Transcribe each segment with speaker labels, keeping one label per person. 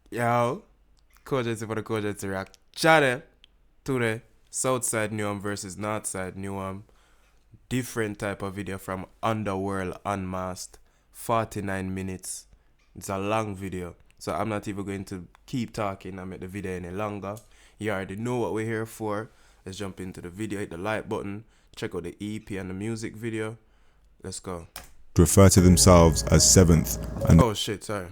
Speaker 1: Yo, kogency for the kogency rock. Channel today. Southside Newham versus Northside Newham. Different type of video from Underworld Unmasked. 49 minutes. It's a long video. So I'm not even going to keep talking and make the video any longer. You already know what we're here for. Let's jump into the video. Hit the like button. Check out the EP and the music video. Let's go.
Speaker 2: Refer to themselves as 7th, and
Speaker 1: Oh shit, sorry.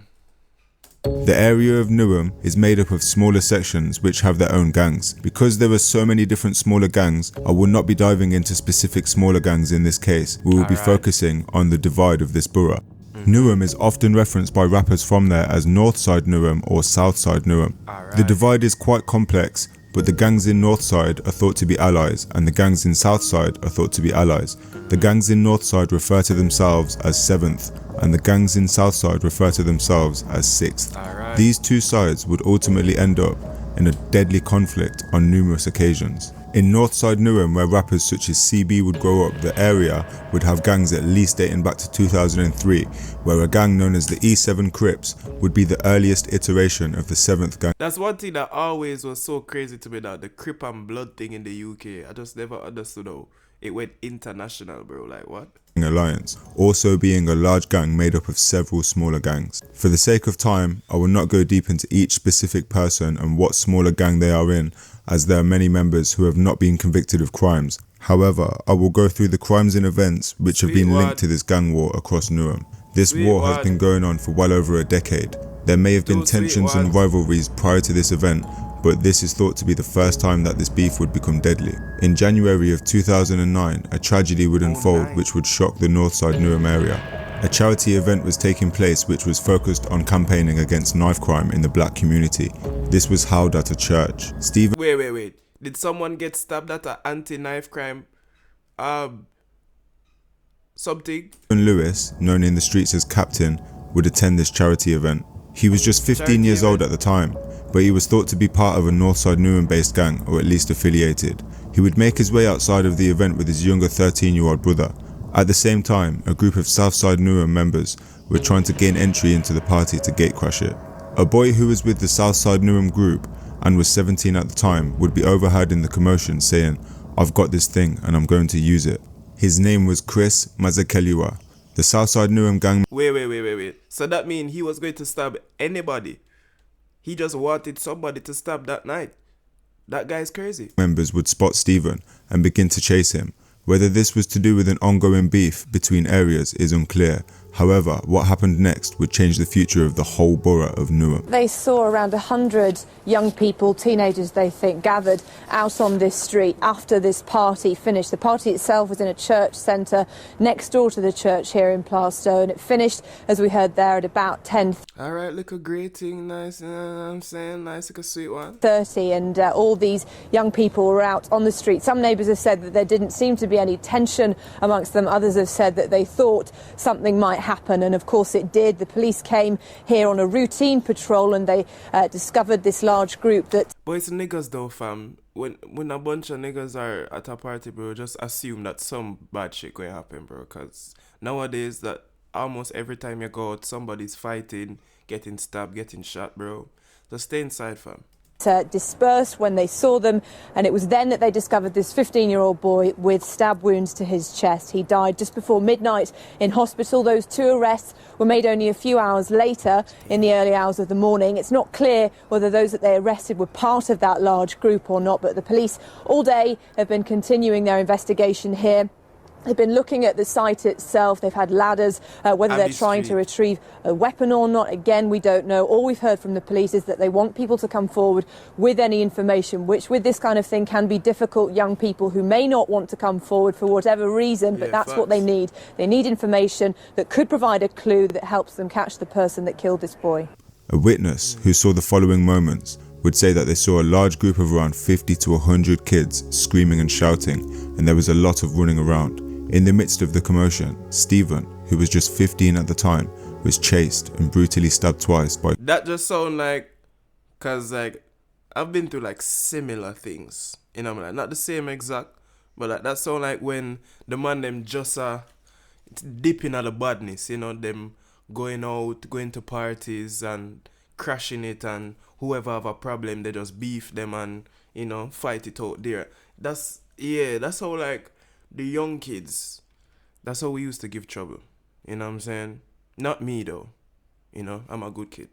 Speaker 2: the area of Newham is made up of smaller sections which have their own gangs. Because there are so many different smaller gangs, I will not be diving into specific smaller gangs in this case. We will be focusing on the divide of this borough. Newham is often referenced by rappers from there as Northside Newham or Southside Newham. The divide is quite complex, but the gangs in Northside are thought to be allies and the gangs in Southside are thought to be allies. The gangs in Northside refer to themselves as 7th and the gangs in Southside refer to themselves as 6th. These two sides would ultimately end up in a deadly conflict on numerous occasions. In Northside Newham, where rappers such as CB would grow up, the area would have gangs at least dating back to 2003, where a gang known as the E7 Crips would be the earliest iteration of the 7th gang.
Speaker 1: That's one thing that always was so crazy to me, that the Crip and Blood thing in the UK. I just never understood how it went international, bro. Like, what?
Speaker 2: Alliance, also being a large gang made up of several smaller gangs. For the sake of time, I will not go deep into each specific person and what smaller gang they are in, as there are many members who have not been convicted of crimes. However, I will go through the crimes and events which have been linked to this gang war across Newham. This war has been going on for well over a decade. There may have been tensions and rivalries prior to this event, but this is thought to be the first time that this beef would become deadly. In January of 2009, a tragedy would unfold which would shock the Northside Newham area. A charity event was taking place which was focused on campaigning against knife crime in the black community. This was held at a church.
Speaker 1: Wait. Did someone get stabbed at an anti-knife crime something?
Speaker 2: Lewis, known in the streets as Captain, would attend this charity event. He was just 15 years old at the time, but he was thought to be part of a Northside Newham based gang, or at least affiliated. He would make his way outside of the event with his younger 13-year-old brother. At the same time, a group of Southside Newham members were trying to gain entry into the party to gatecrash it. A boy who was with the Southside Newham group and was 17 at the time would be overheard in the commotion saying, "I've got this thing and I'm going to use it." His name was Chris Mazakeliwa. The Southside Newham gang
Speaker 1: Wait. So that means he was going to stab anybody. He just wanted somebody to stab that night. That guy's crazy.
Speaker 2: members would spot Stephen and begin to chase him. Whether this was to do with an ongoing beef between areas is unclear. However, what happened next would change the future of the whole borough of Newham.
Speaker 3: They saw around 100 young people, teenagers they think, gathered out on this street after this party finished. The party itself was in a church centre next door to the church here in Plaistow, and it finished, as we heard there, at about 10:30.
Speaker 1: Alright, look a great thing, nice, you know what I'm saying? Nice, like a sweet one.
Speaker 3: And all these young people were out on the street. Some neighbours have said that there didn't seem to be any tension amongst them. Others have said that they thought something might happen, and of course it did. The police came here on a routine patrol and they discovered this large group that...
Speaker 1: But it's niggas though, fam. When a bunch of niggas are at a party, bro, just assume that some bad shit going to happen, bro. Because nowadays, that almost every time you go out, somebody's fighting, getting stabbed, getting shot, bro. Just stay inside, fam.
Speaker 3: dispersed when they saw them, and it was then that they discovered this 15-year-old boy with stab wounds to his chest. He died just before midnight in hospital. Those two arrests were made only a few hours later in the early hours of the morning. It's not clear whether those that they arrested were part of that large group or not, but the police all day have been continuing their investigation here. They've been looking at the site itself. They've had ladders. Whether they're trying to retrieve a weapon or not, again, we don't know. All we've heard from the police is that they want people to come forward with any information, which with this kind of thing can be difficult. Young people who may not want to come forward for whatever reason, but that's what they need. They need information that could provide a clue that helps them catch the person that killed this boy.
Speaker 2: A witness who saw the following moments would say that they saw a large group of around 50 to 100 kids screaming and shouting, and there was a lot of running around. In the midst of the commotion, Stephen, who was just 15 at the time, was chased and brutally stabbed twice by...
Speaker 1: That just sound like... Cause like, I've been through like similar things. You know, like not the same exact, but like that sound like when the man them just dipping at the badness, you know, them going out, going to parties and crashing it, and whoever have a problem, they just beef them and, you know, fight it out there. That's how like the young kids, that's how we used to give trouble. You know what I'm saying? Not me though. You know, I'm a good kid.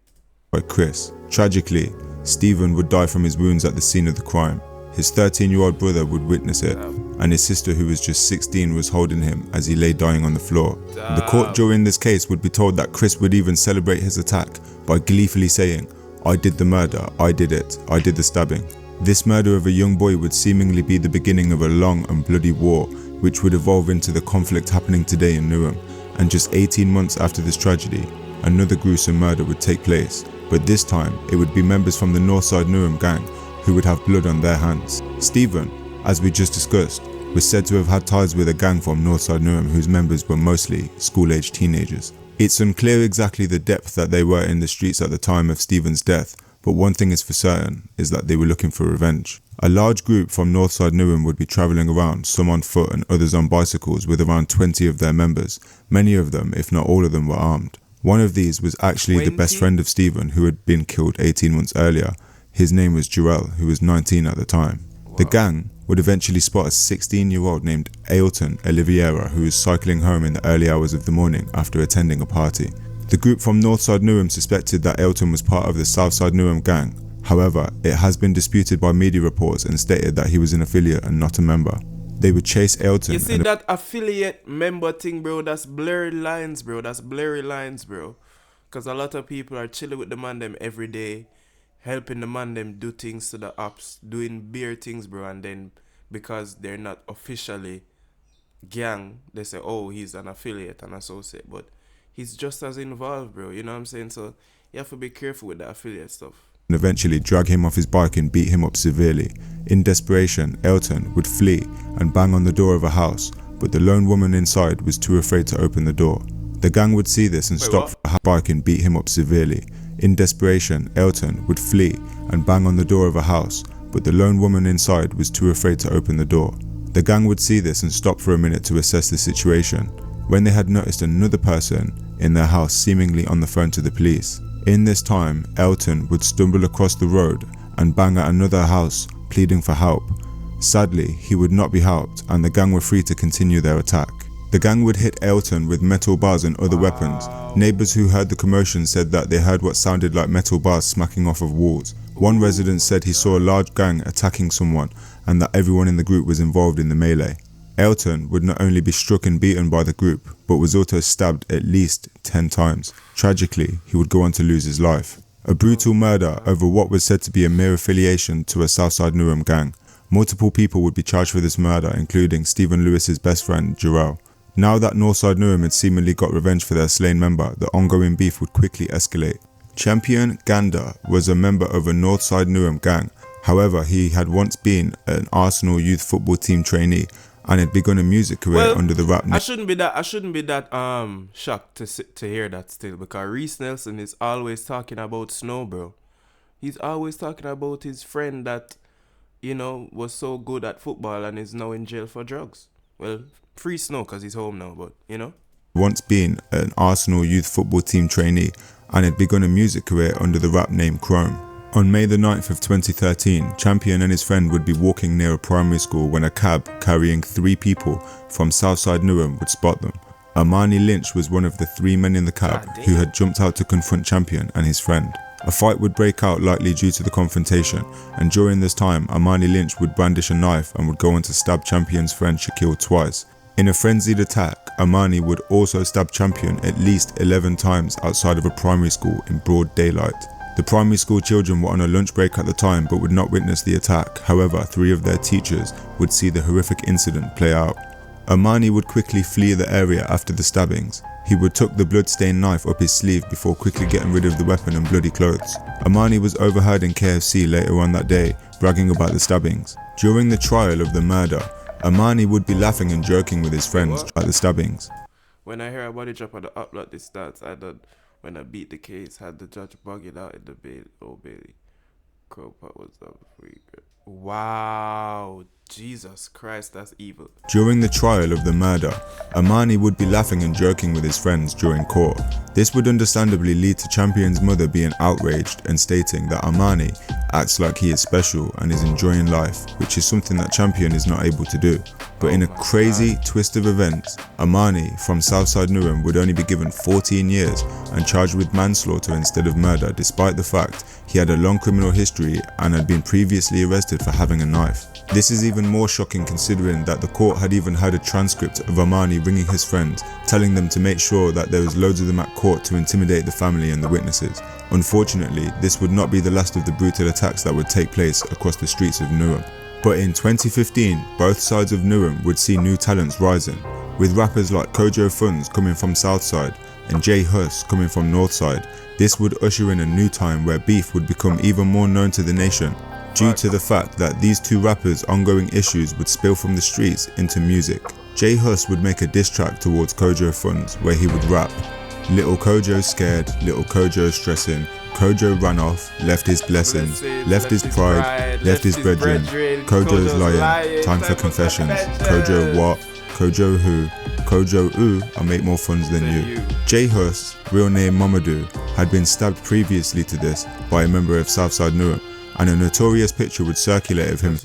Speaker 2: By Chris. Tragically, Stephen would die from his wounds at the scene of the crime. His 13-year-old brother would witness it, and his sister, who was just 16, was holding him as he lay dying on the floor. The court during this case would be told that Chris would even celebrate his attack by gleefully saying, "I did the murder, I did it, I did the stabbing." This murder of a young boy would seemingly be the beginning of a long and bloody war, which would evolve into the conflict happening today in Newham. And just 18 months after this tragedy, another gruesome murder would take place, but this time it would be members from the Northside Newham gang who would have blood on their hands. Stephen, as we just discussed, was said to have had ties with a gang from Northside Newham whose members were mostly school-aged teenagers. It's unclear exactly the depth that they were in the streets at the time of Stephen's death, but one thing is for certain, is that they were looking for revenge. A large group from Northside Newham would be travelling around, some on foot and others on bicycles, with around 20 of their members. Many of them, if not all of them, were armed. One of these was actually the best friend of Stephen, who had been killed 18 months earlier. His name was Jarrell, who was 19 at the time. The gang would eventually spot a 16-year-old named Ailton Oliveira, who was cycling home in the early hours of the morning after attending a party. The group from Northside Newham suspected that Ailton was part of the Southside Newham gang. However, it has been disputed by media reports and stated that he was an affiliate and not a member. They would chase Ailton.
Speaker 1: You see that affiliate member thing, bro? That's blurry lines, bro. That's blurry lines, bro. Because a lot of people are chilling with the man them every day, helping the man them do things to the ops, doing beer things, bro. And then because they're not officially gang, they say, oh, he's an affiliate and associate. But he's just as involved, bro. You know what I'm saying? So you have to be careful with the affiliate stuff.
Speaker 2: And eventually drag him off his bike and beat him up severely. In desperation, Ailton would flee and bang on the door of a house, but the lone woman inside was too afraid to open the door. The gang would see this and stop the bike and beat him up severely. In desperation, Ailton would flee and bang on the door of a house, but the lone woman inside was too afraid to open the door. The gang would see this and stop for a minute to assess the situation, when they had noticed another person in their house seemingly on the phone to the police. In this time, Ailton would stumble across the road and bang at another house, pleading for help. Sadly, he would not be helped, and the gang were free to continue their attack. The gang would hit Ailton with metal bars and other weapons. Neighbours who heard the commotion said that they heard what sounded like metal bars smacking off of walls. One resident said he saw a large gang attacking someone and that everyone in the group was involved in the melee. Ailton would not only be struck and beaten by the group, but was also stabbed at least 10 times. Tragically, he would go on to lose his life. A brutal murder over what was said to be a mere affiliation to a Southside Newham gang. Multiple people would be charged for this murder, including Stephen Lewis's best friend, Jarrell. Now that Northside Newham had seemingly got revenge for their slain member, the ongoing beef would quickly escalate. Champion Gander was a member of a Northside Newham gang. However, he had once been an Arsenal youth football team trainee and had begun a music career under the rap name.
Speaker 1: I shouldn't be that shocked to hear that still, because Reese Nelson is always talking about Snow, bro. He's always talking about his friend that, you know, was so good at football and is now in jail for drugs. Well, free Snow because he's home now, but, you know.
Speaker 2: Once been an Arsenal youth football team trainee and had begun a music career under the rap name Chrome. On May the 9th of 2013, Champion and his friend would be walking near a primary school when a cab carrying 3 people from Southside Newham would spot them. Armani Lynch was one of the 3 men in the cab who had jumped out to confront Champion and his friend. A fight would break out likely due to the confrontation, and during this time, Armani Lynch would brandish a knife and would go on to stab Champion's friend Shaquille twice. In a frenzied attack, Armani would also stab Champion at least 11 times outside of a primary school in broad daylight. The primary school children were on a lunch break at the time but would not witness the attack. However, 3 of their teachers would see the horrific incident play out. Armani would quickly flee the area after the stabbings. He would tuck the blood-stained knife up his sleeve before quickly getting rid of the weapon and bloody clothes. Armani was overheard in KFC later on that day, bragging about the stabbings. During the trial of the murder, Armani would be laughing and joking with his friends at the stabbings.
Speaker 1: When I hear a body drop on the upload, this starts, when I beat the case, had the judge bug it out in the Old Bailey. Crow pot was up before you could. Wow. Jesus Christ, that's evil.
Speaker 2: During the trial of the murder, Amani would be laughing and joking with his friends during court. This would understandably lead to Champion's mother being outraged and stating that Amani acts like he is special and is enjoying life, which is something that Champion is not able to do. But in a crazy twist of events, Amani from Southside Newham would only be given 14 years and charged with manslaughter instead of murder, despite the fact he had a long criminal history and had been previously arrested for having a knife. This is even more shocking considering that the court had even had a transcript of Amani ringing his friends, telling them to make sure that there was loads of them at court to intimidate the family and the witnesses. Unfortunately, this would not be the last of the brutal attacks that would take place across the streets of Newham. But in 2015, both sides of Newham would see new talents rising, with rappers like Kojo Funds coming from Southside and J Hus coming from Northside. This would usher in a new time where beef would become even more known to the nation, due to the fact that these two rappers' ongoing issues would spill from the streets into music. J Hus would make a diss track towards Kojo Funds where he would rap, "Little Kojo scared, little Kojo stressing, Kojo ran off, left his blessings, left his pride, left his brethren, Kojo's lying, time for confessions, Kojo what, Kojo who, Kojo ooh, I make more funds than you." J Hus, real name Mamadou, had been stabbed previously to this by a member of Southside Newham, and a notorious picture would circulate of him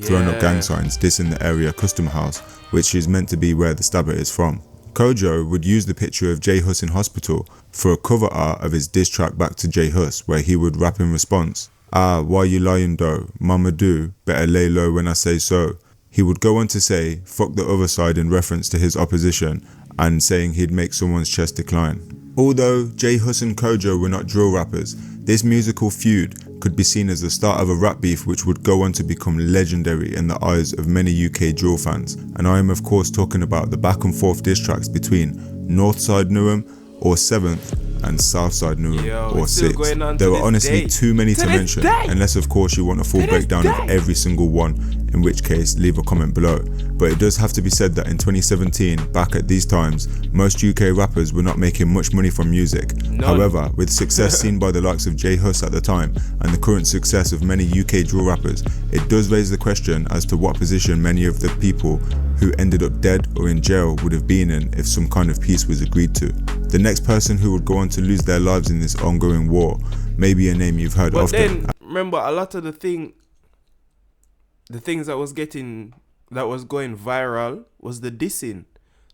Speaker 2: throwing up gang signs dissing the area custom house, which is meant to be where the stabber is from. Kojo would use the picture of J Hus in hospital for a cover art of his diss track back to J Hus, where he would rap in response, "Ah, why you lying though? Mama do, better lay low when I say so." He would go on to say, "Fuck the other side" in reference to his opposition and saying he'd make someone's chest decline. Although J Hus and Kojo were not drill rappers, this musical feud could be seen as the start of a rap beef which would go on to become legendary in the eyes of many UK drill fans. And I am of course talking about the back and forth diss tracks between Northside Newham or 7th and Southside Newham or 6th. There were honestly too many to mention, unless of course you want a full breakdown of every single one, in which case leave a comment below. But it does have to be said that in 2017, back at these times, most UK rappers were not making much money from music. However, with success seen by the likes of J Hus at the time and the current success of many UK drill rappers, it does raise the question as to what position many of the people who ended up dead or in jail would have been in if some kind of peace was agreed to. The next person who would go on to lose their lives in this ongoing war may be a name you've heard often.
Speaker 1: Then, remember, a lot of the things that was going viral was the dissing.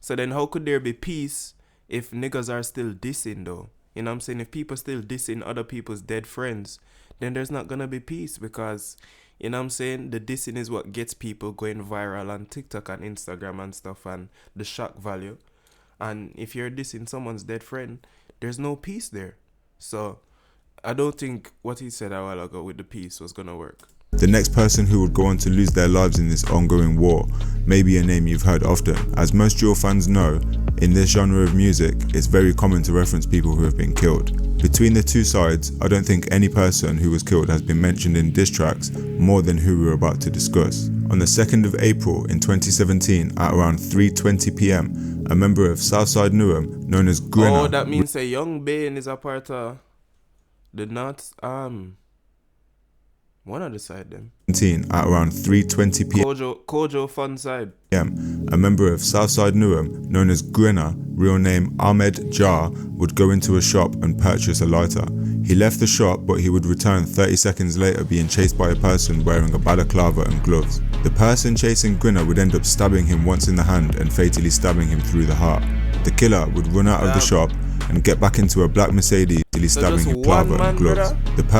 Speaker 1: So then how could there be peace if niggas are still dissing though? You know what I'm saying? If people still dissing other people's dead friends, then there's not gonna be peace, because, you know what I'm saying, the dissing is what gets people going viral on TikTok and Instagram and stuff, and the shock value. And if you're dissing someone's dead friend, there's no peace there. So I don't think what he said a while ago with the peace was gonna work.
Speaker 2: The next person who would go on to lose their lives in this ongoing war may be a name you've heard often. As most drill fans know, in this genre of music, it's very common to reference people who have been killed. Between the two sides, I don't think any person who was killed has been mentioned in diss tracks more than who we're about to discuss. On the 2nd of April in 2017 at around 3:20 PM, a member of Southside Newham known as Grinna.
Speaker 1: Oh, that means a young Bane is a part of the North, one of the side them.
Speaker 2: At around 3:20 PM.
Speaker 1: Kojo Fun side.
Speaker 2: A member of Southside Newham known as Grinna, real name Ahmed Jar, would go into a shop and purchase a lighter. He left the shop, but he would return 30 seconds later being chased by a person wearing a balaclava and gloves. The person chasing Grinna would end up stabbing him once in the hand and fatally stabbing him through the heart. The killer would run out of the shop and get back into a black Mercedes, stabbing him balaclava and gloves.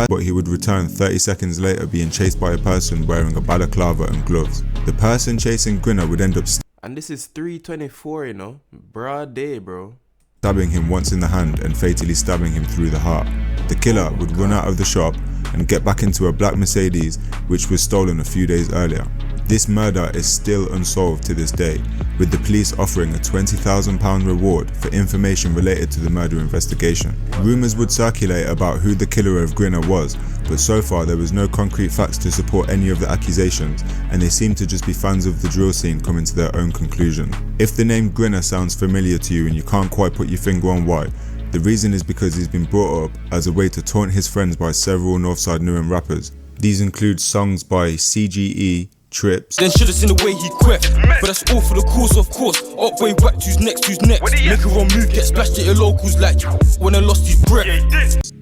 Speaker 2: But he would return 30 seconds later being chased by a person wearing a balaclava and gloves. The person chasing Grinna would end up
Speaker 1: and this is 3:24, you know, broad day, bro.
Speaker 2: Stabbing him once in the hand and fatally stabbing him through the heart. The killer would run out of the shop and get back into a black Mercedes which was stolen a few days earlier. This murder is still unsolved to this day, with the police offering a £20,000 reward for information related to the murder investigation. Rumours would circulate about who the killer of Grinna was, but so far there was no concrete facts to support any of the accusations, and they seem to just be fans of the drill scene coming to their own conclusion. If the name Grinna sounds familiar to you and you can't quite put your finger on why, The reason is because he's been brought up as a way to taunt his friends by several Northside Newham rappers. These include songs by CGE, Trips.
Speaker 4: Then should've seen the way he queft, but that's all for the course, of course. Up way back, who's next? Make a wrong move, get splashed at your locals like when I lost his breath.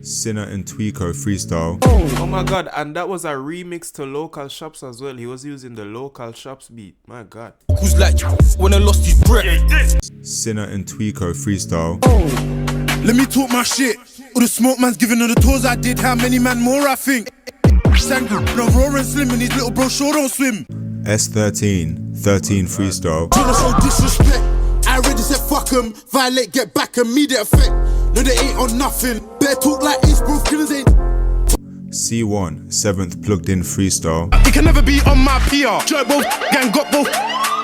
Speaker 2: Sinner and Tweeko freestyle.
Speaker 1: Oh my god, and that was a remix to Local Shops as well. He was using the Local Shops beat. My god.
Speaker 4: Who's like when I lost his breath.
Speaker 2: Sinner and Tweeko freestyle.
Speaker 5: Let me talk my shit. All the smoke man's giving on the tours I did. How many man more I think? Sangre, no roaring slim and his little bro sure don't swim.
Speaker 2: S13, 13 freestyle.
Speaker 5: Tryna show disrespect. I already said fuck 'em. Violate, get back, immediate effect. No, they ain't on nothing. Better talk like East Bro killers ain't.
Speaker 2: C1, 7th plugged in freestyle.
Speaker 5: It can never be on my PR. Jerk both, gang got both.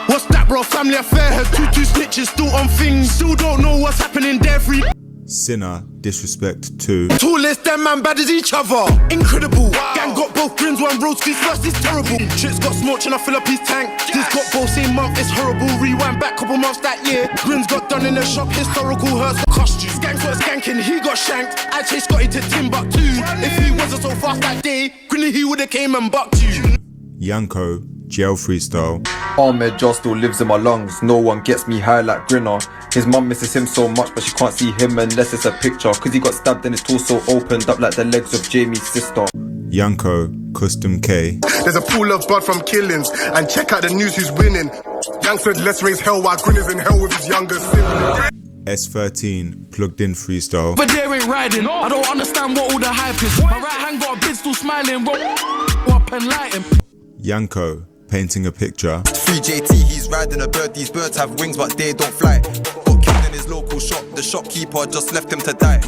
Speaker 5: What's that, bro? Family affair. Heard two snitches still on things. Still don't know what's happening there. Free.
Speaker 2: Sinner, disrespect 2.
Speaker 5: Tallest, them man bad as each other. Incredible. Wow. Gang got both grins, one broski's first is terrible. Shit's got smoked and I fill up his tank. This got both same month, it's horrible. Rewind back couple months that year. Grins got done in the shop, historical hurts for costume. Skanks were skanking, he got shanked. I chased Scotty to Timbuktu. If he wasn't so fast that day, Grinna he would've came and bucked you.
Speaker 2: Yanko, jail freestyle.
Speaker 6: Ahmed Joss still lives in my lungs. No one gets me high like Grinna. His mum misses him so much, but she can't see him unless it's a picture. Cause he got stabbed and his torso opened up like the legs of Jamie's sister.
Speaker 2: Yanko, Custom K.
Speaker 7: There's a pool of blood from killings, and check out the news who's winning. Young said let's raise hell while Grinna's in hell with his younger sibling.
Speaker 2: S13, plugged in freestyle.
Speaker 4: But they ain't riding, I don't understand what all the hype is. My right hand got a bit still smiling, roll up and light him.
Speaker 2: Yanko, painting a picture.
Speaker 6: Free JT, he's riding a bird. These birds have wings but they don't fly. Got killed in his local shop. The shopkeeper just left him to die.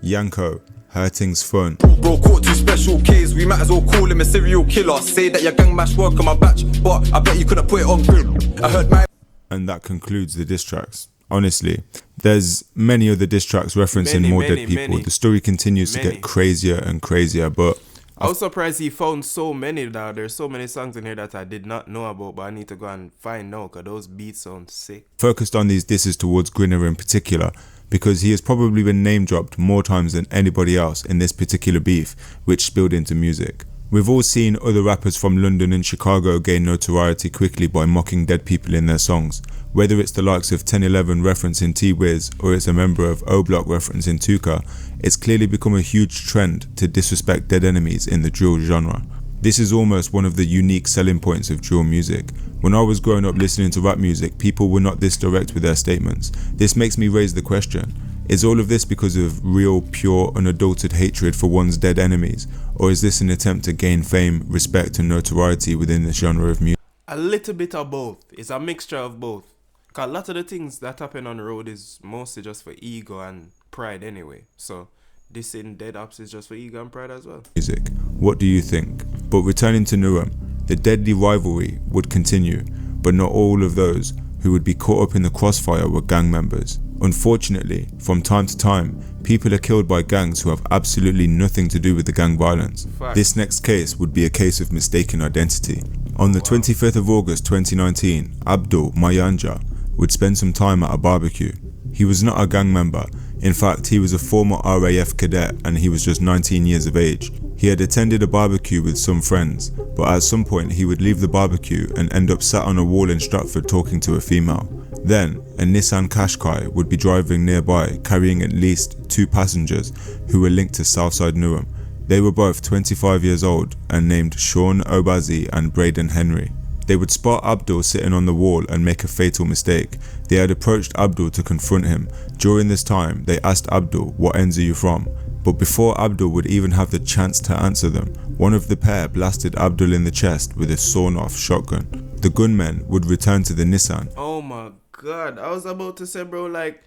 Speaker 2: Yanko, hurting's fun.
Speaker 6: Bro caught 2 special Ks. We might as well call him a serial killer. Say that your gang mash work on my batch, but I bet you couldn't put it on grill. I heard my.
Speaker 2: And that concludes the diss tracks. Honestly, there's many other diss tracks referencing more dead people. The story continues to get crazier and crazier, but
Speaker 1: I was surprised he found so many now. There's so many songs in here that I did not know about, but I need to go and find now because those beats sound sick.
Speaker 2: Focused on these disses towards Grinna in particular because he has probably been name dropped more times than anybody else in this particular beef, which spilled into music. We've all seen other rappers from London and Chicago gain notoriety quickly by mocking dead people in their songs, whether it's the likes of 1011 referencing T-Wiz or it's a member of O-Block referencing Tuka. It's clearly become a huge trend to disrespect dead enemies in the drill genre. This is almost one of the unique selling points of drill music. When I was growing up listening to rap music, people were not this direct with their statements. This makes me raise the question, is all of this because of real, pure, unadulterated hatred for one's dead enemies? Or is this an attempt to gain fame, respect and notoriety within this genre of music?
Speaker 1: A little bit of both. It's a mixture of both. Because a lot of the things that happen on the road is mostly just for ego and pride anyway. So this in Dead Ops is just for ego and pride as well.
Speaker 2: Music. What do you think? But returning to Newham, the deadly rivalry would continue, but not all of those who would be caught up in the crossfire were gang members. Unfortunately, from time to time, people are killed by gangs who have absolutely nothing to do with the gang violence. This next case would be a case of mistaken identity. On the 25th of August 2019, Abdul Mayanja would spend some time at a barbecue. He was not a gang member. In fact, he was a former RAF cadet and he was just 19 years of age. He had attended a barbecue with some friends, but at some point he would leave the barbecue and end up sat on a wall in Stratford talking to a female. Then, a Nissan Qashqai would be driving nearby carrying at least 2 passengers who were linked to Southside Newham. They were both 25 years old and named Sean Obazi and Braden Henry. They would spot Abdul sitting on the wall and make a fatal mistake. They had approached Abdul to confront him. During this time, they asked Abdul, "What ends are you from?" But before Abdul would even have the chance to answer them, one of the pair blasted Abdul in the chest with a sawn-off shotgun. The gunmen would return to the Nissan.
Speaker 1: Oh my god, I was about to say, bro, like,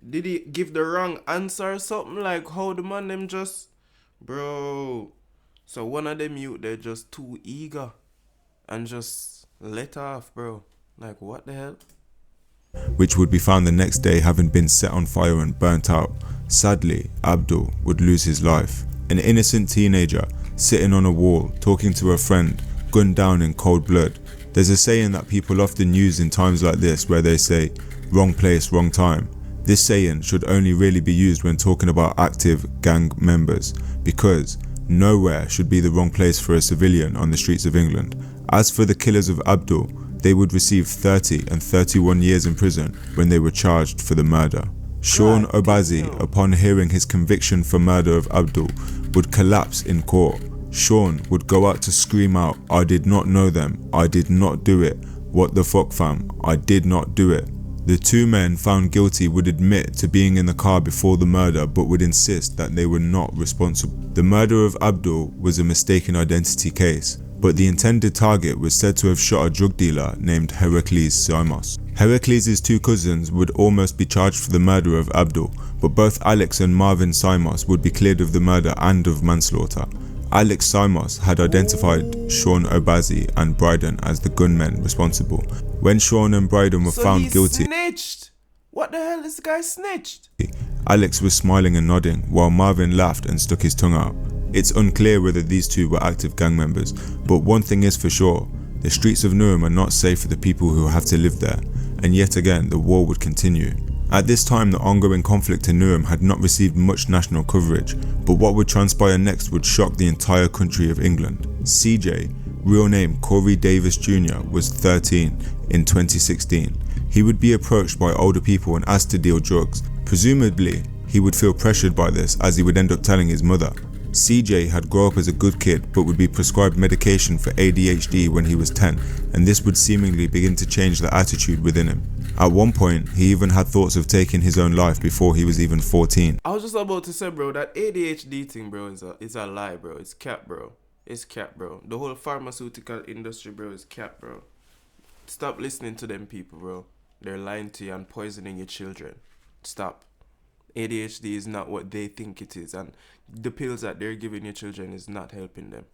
Speaker 1: did he give the wrong answer or something? Like, how the man them just, bro. So one of them youth, they're just too eager and just let off, bro. Like, what the hell?
Speaker 2: Which would be found the next day having been set on fire and burnt out. Sadly, Abdul would lose his life. An innocent teenager sitting on a wall talking to a friend, gunned down in cold blood. There's a saying that people often use in times like this where they say, wrong place, wrong time. This saying should only really be used when talking about active gang members, because nowhere should be the wrong place for a civilian on the streets of England. As for the killers of Abdul, they would receive 30 and 31 years in prison when they were charged for the murder. Sean Obazi, upon hearing his conviction for murder of Abdul, would collapse in court. Sean would go out to scream out, "I did not know them, I did not do it, what the fuck fam, I did not do it." The two men found guilty would admit to being in the car before the murder, but would insist that they were not responsible. The murder of Abdul was a mistaken identity case, but the intended target was said to have shot a drug dealer named Heracles Simos. Heracles' two cousins would almost be charged for the murder of Abdul, but both Alex and Marvin Simos would be cleared of the murder and of manslaughter. Alex Simos had identified Sean Obazi and Bryden as the gunmen responsible. When Sean and Bryden were found guilty,
Speaker 1: snitched. What the hell? This guy snitched.
Speaker 2: Alex was smiling and nodding, while Marvin laughed and stuck his tongue out. It's unclear whether these two were active gang members, but one thing is for sure, the streets of Newham are not safe for the people who have to live there, and yet again the war would continue. At this time, the ongoing conflict in Newham had not received much national coverage, but what would transpire next would shock the entire country of England. CJ, real name Corey Davis Jr., was 13 in 2016. He would be approached by older people and asked to deal drugs. Presumably, he would feel pressured by this, as he would end up telling his mother. CJ had grown up as a good kid, but would be prescribed medication for ADHD when he was 10, and this would seemingly begin to change the attitude within him. At one point, he even had thoughts of taking his own life before he was even 14.
Speaker 1: I was just about to say, bro, that ADHD thing, bro, is a lie, bro. It's cap, bro. It's cap, bro. The whole pharmaceutical industry, bro, is cap, bro. Stop listening to them people, bro. They're lying to you and poisoning your children. Stop. ADHD is not what they think it is, and the pills that they're giving your children is not helping them.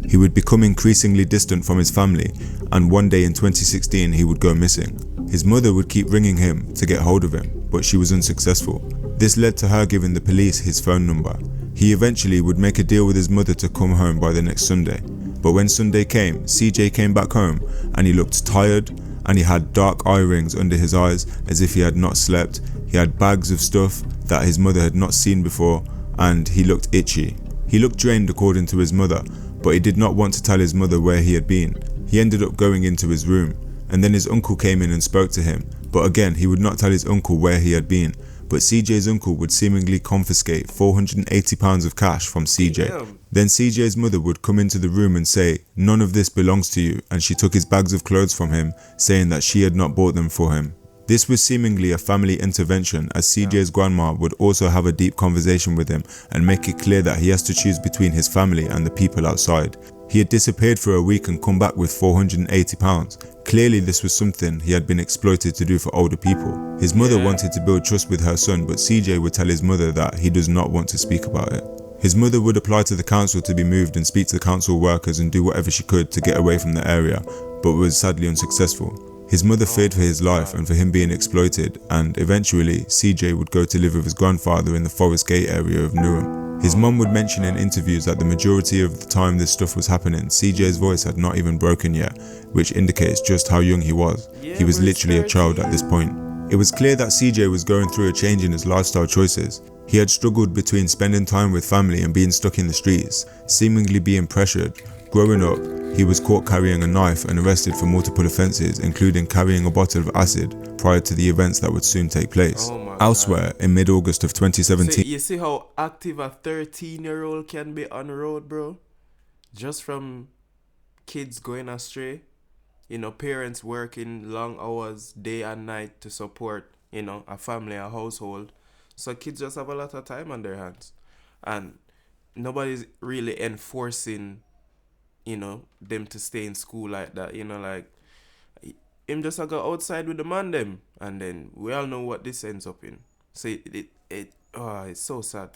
Speaker 2: He would become increasingly distant from his family, and one day in 2016 he would go missing. His mother would keep ringing him to get hold of him, but she was unsuccessful. This led to her giving the police his phone number. He eventually would make a deal with his mother to come home by the next Sunday. But when Sunday came, CJ came back home and he looked tired, and he had dark eye rings under his eyes as if he had not slept. He had bags of stuff that his mother had not seen before, and he looked itchy. He looked drained according to his mother, but he did not want to tell his mother where he had been. He ended up going into his room, and then his uncle came in and spoke to him, but again he would not tell his uncle where he had been. But CJ's uncle would seemingly confiscate £480 of cash from CJ.
Speaker 1: Damn.
Speaker 2: Then CJ's mother would come into the room and say, "None of this belongs to you," and she took his bags of clothes from him, saying that she had not bought them for him. This was seemingly a family intervention, as CJ's grandma would also have a deep conversation with him and make it clear that he has to choose between his family and the people outside. He had disappeared for a week and come back with £480. Clearly this was something he had been exploited to do for older people. His mother wanted to build trust with her son, but CJ would tell his mother that he does not want to speak about it. His mother would apply to the council to be moved and speak to the council workers and do whatever she could to get away from the area, but was sadly unsuccessful. His mother feared for his life and for him being exploited, and eventually CJ would go to live with his grandfather in the Forest Gate area of Newham. His mum would mention in interviews that the majority of the time this stuff was happening, CJ's voice had not even broken yet, which indicates just how young he was. He was literally a child at this point. It was clear that CJ was going through a change in his lifestyle choices. He had struggled between spending time with family and being stuck in the streets, seemingly being pressured. Growing up, he was caught carrying a knife and arrested for multiple offences, including carrying a bottle of acid prior to the events that would soon take place. Elsewhere, in mid-August of 2017...
Speaker 1: You see how active a 13-year-old can be on the road, bro? Just from kids going astray, you know, parents working long hours, day and night to support, you know, a family, a household. So kids just have a lot of time on their hands. And nobody's really enforcing, you know, them to stay in school like that. You know, like, him just go outside with the man them. And then we all know what this ends up in. So it's so sad.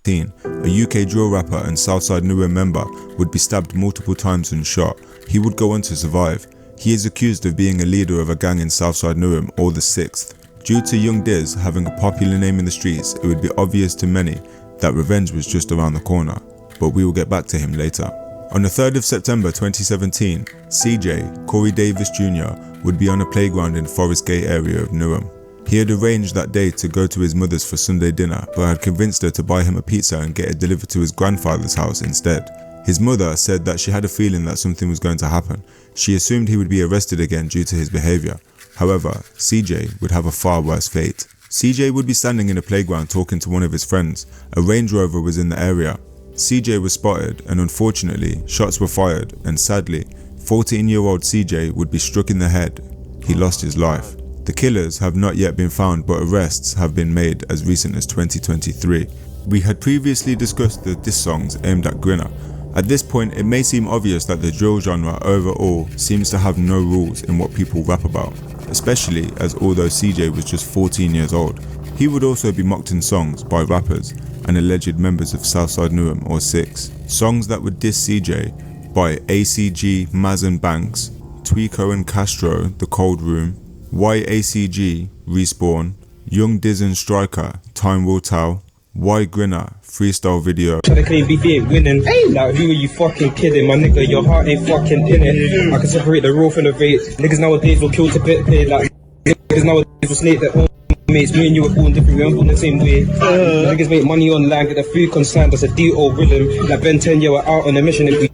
Speaker 2: A UK drill rapper and Southside Newham member would be stabbed multiple times and shot. He would go on to survive. He is accused of being a leader of a gang in Southside Newham, or the 6th. Due to Young Diz having a popular name in the streets, it would be obvious to many that revenge was just around the corner, but we will get back to him later. On the 3rd of September 2017, CJ, Corey Davis Jr., would be on a playground in Forest Gate area of Newham. He had arranged that day to go to his mother's for Sunday dinner, but had convinced her to buy him a pizza and get it delivered to his grandfather's house instead. His mother said that she had a feeling that something was going to happen. She assumed he would be arrested again due to his behaviour. However, CJ would have a far worse fate. CJ would be standing in a playground talking to one of his friends. A Range Rover was in the area. CJ was spotted and unfortunately, shots were fired and sadly, 14-year-old CJ would be struck in the head. He lost his life. The killers have not yet been found, but arrests have been made as recent as 2023. We had previously discussed the diss songs aimed at Grinna. At this point, it may seem obvious that the drill genre overall seems to have no rules in what people rap about, especially as although CJ was just 14 years old, he would also be mocked in songs by rappers and alleged members of Southside Newham or Six. Songs that would diss CJ by ACG, Maz and Banks, Tweako and Castro, The Cold Room, YACG, Respawn, Young Diz and Striker, Time Will Tell, W Grinna, Freestyle Video.
Speaker 8: Tryna claim beef ain't winning. Like, who are you fucking kidding? My nigga, your heart ain't fucking in it. I can separate the raw from the vape. Niggas nowadays will kill to bit pay. Like, niggas nowadays will snake their own mates. Me and you were born different, we aren't born the same way. Niggas make money online, get the food consigned. That's a D.O. rhythm. Like Ben 10, we're out on a mission and we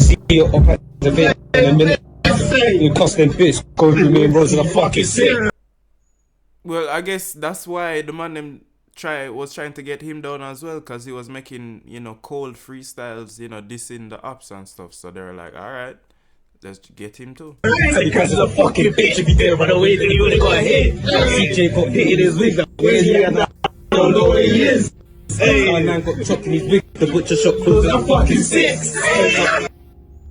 Speaker 8: see you up at the vape in a minute. You cost them bitch, going through main roads and I'm fucking sick.
Speaker 1: Well, I guess that's why the man them was trying to get him down as well, because he was making, you know, cold freestyles, you know, dissing the ups and stuff. So they were like, alright, let's get him too.
Speaker 8: Because of the fucking bitch, if you didn't run away, then you would've got hit. CJ got hit in his wig, where's he at? I don't know where he is. My man got chopped in his wig, the butcher shop closed and I'm fucking sick.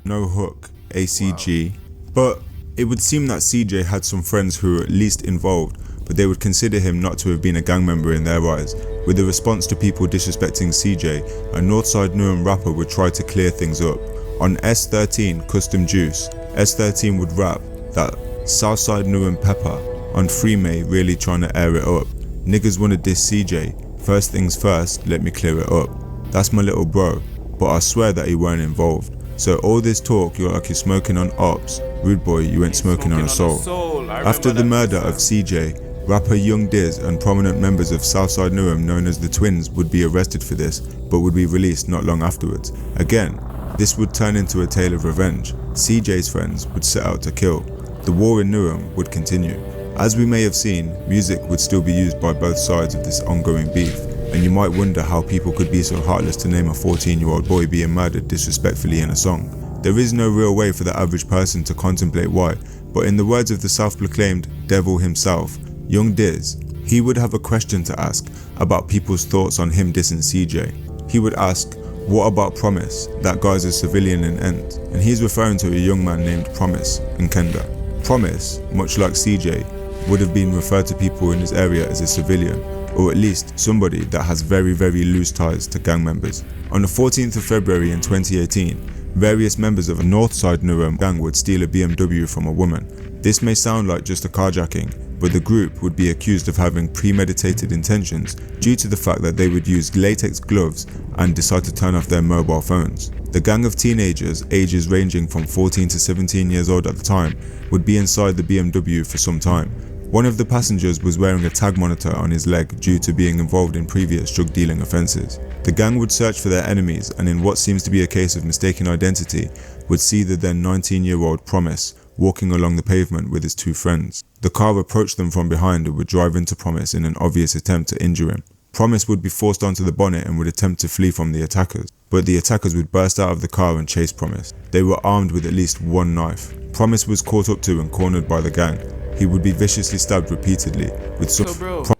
Speaker 2: No Hook, ACG. But it would seem that CJ had some friends who were at least involved, but they would consider him not to have been a gang member in their eyes. With the response to people disrespecting CJ, a Northside Newham rapper would try to clear things up. On S13 Custom Juice, S13 would rap that Southside Newham Pepper. On Free May, really trying to air it up. Niggas wanna diss CJ, first things first, let me clear it up. That's my little bro, but I swear that he weren't involved. So all this talk, you're like you're smoking on ops. Rude boy, you ain't smoking on a soul. After the murder of CJ, rapper Young Diz and prominent members of Southside Newham known as the Twins would be arrested for this, but would be released not long afterwards. Again, this would turn into a tale of revenge. CJ's friends would set out to kill. The war in Newham would continue. As we may have seen, music would still be used by both sides of this ongoing beef, and you might wonder how people could be so heartless to name a 14-year-old boy being murdered disrespectfully in a song. There is no real way for the average person to contemplate why, but in the words of the self-proclaimed devil himself, Young Diz, he would have a question to ask about people's thoughts on him dissing CJ. He would ask, what about Promise? That guy's a civilian in Ent, and he's referring to a young man named Promise in Kenda. Promise, much like CJ, would have been referred to people in his area as a civilian, or at least somebody that has very, very loose ties to gang members. On the 14th of February in 2018, various members of a Northside Newham gang would steal a BMW from a woman. This may sound like just a carjacking, but the group would be accused of having premeditated intentions due to the fact that they would use latex gloves and decide to turn off their mobile phones. The gang of teenagers, ages ranging from 14 to 17 years old at the time, would be inside the BMW for some time. One of the passengers was wearing a tag monitor on his leg due to being involved in previous drug dealing offences. The gang would search for their enemies, and in what seems to be a case of mistaken identity, would see the then 19-year-old Promise walking along the pavement with his two friends. The car approached them from behind and would drive into Promise in an obvious attempt to injure him. Promise would be forced onto the bonnet and would attempt to flee from the attackers, but the attackers would burst out of the car and chase Promise. They were armed with at least one knife. Promise was caught up to and cornered by the gang. He would be viciously stabbed repeatedly with some promises,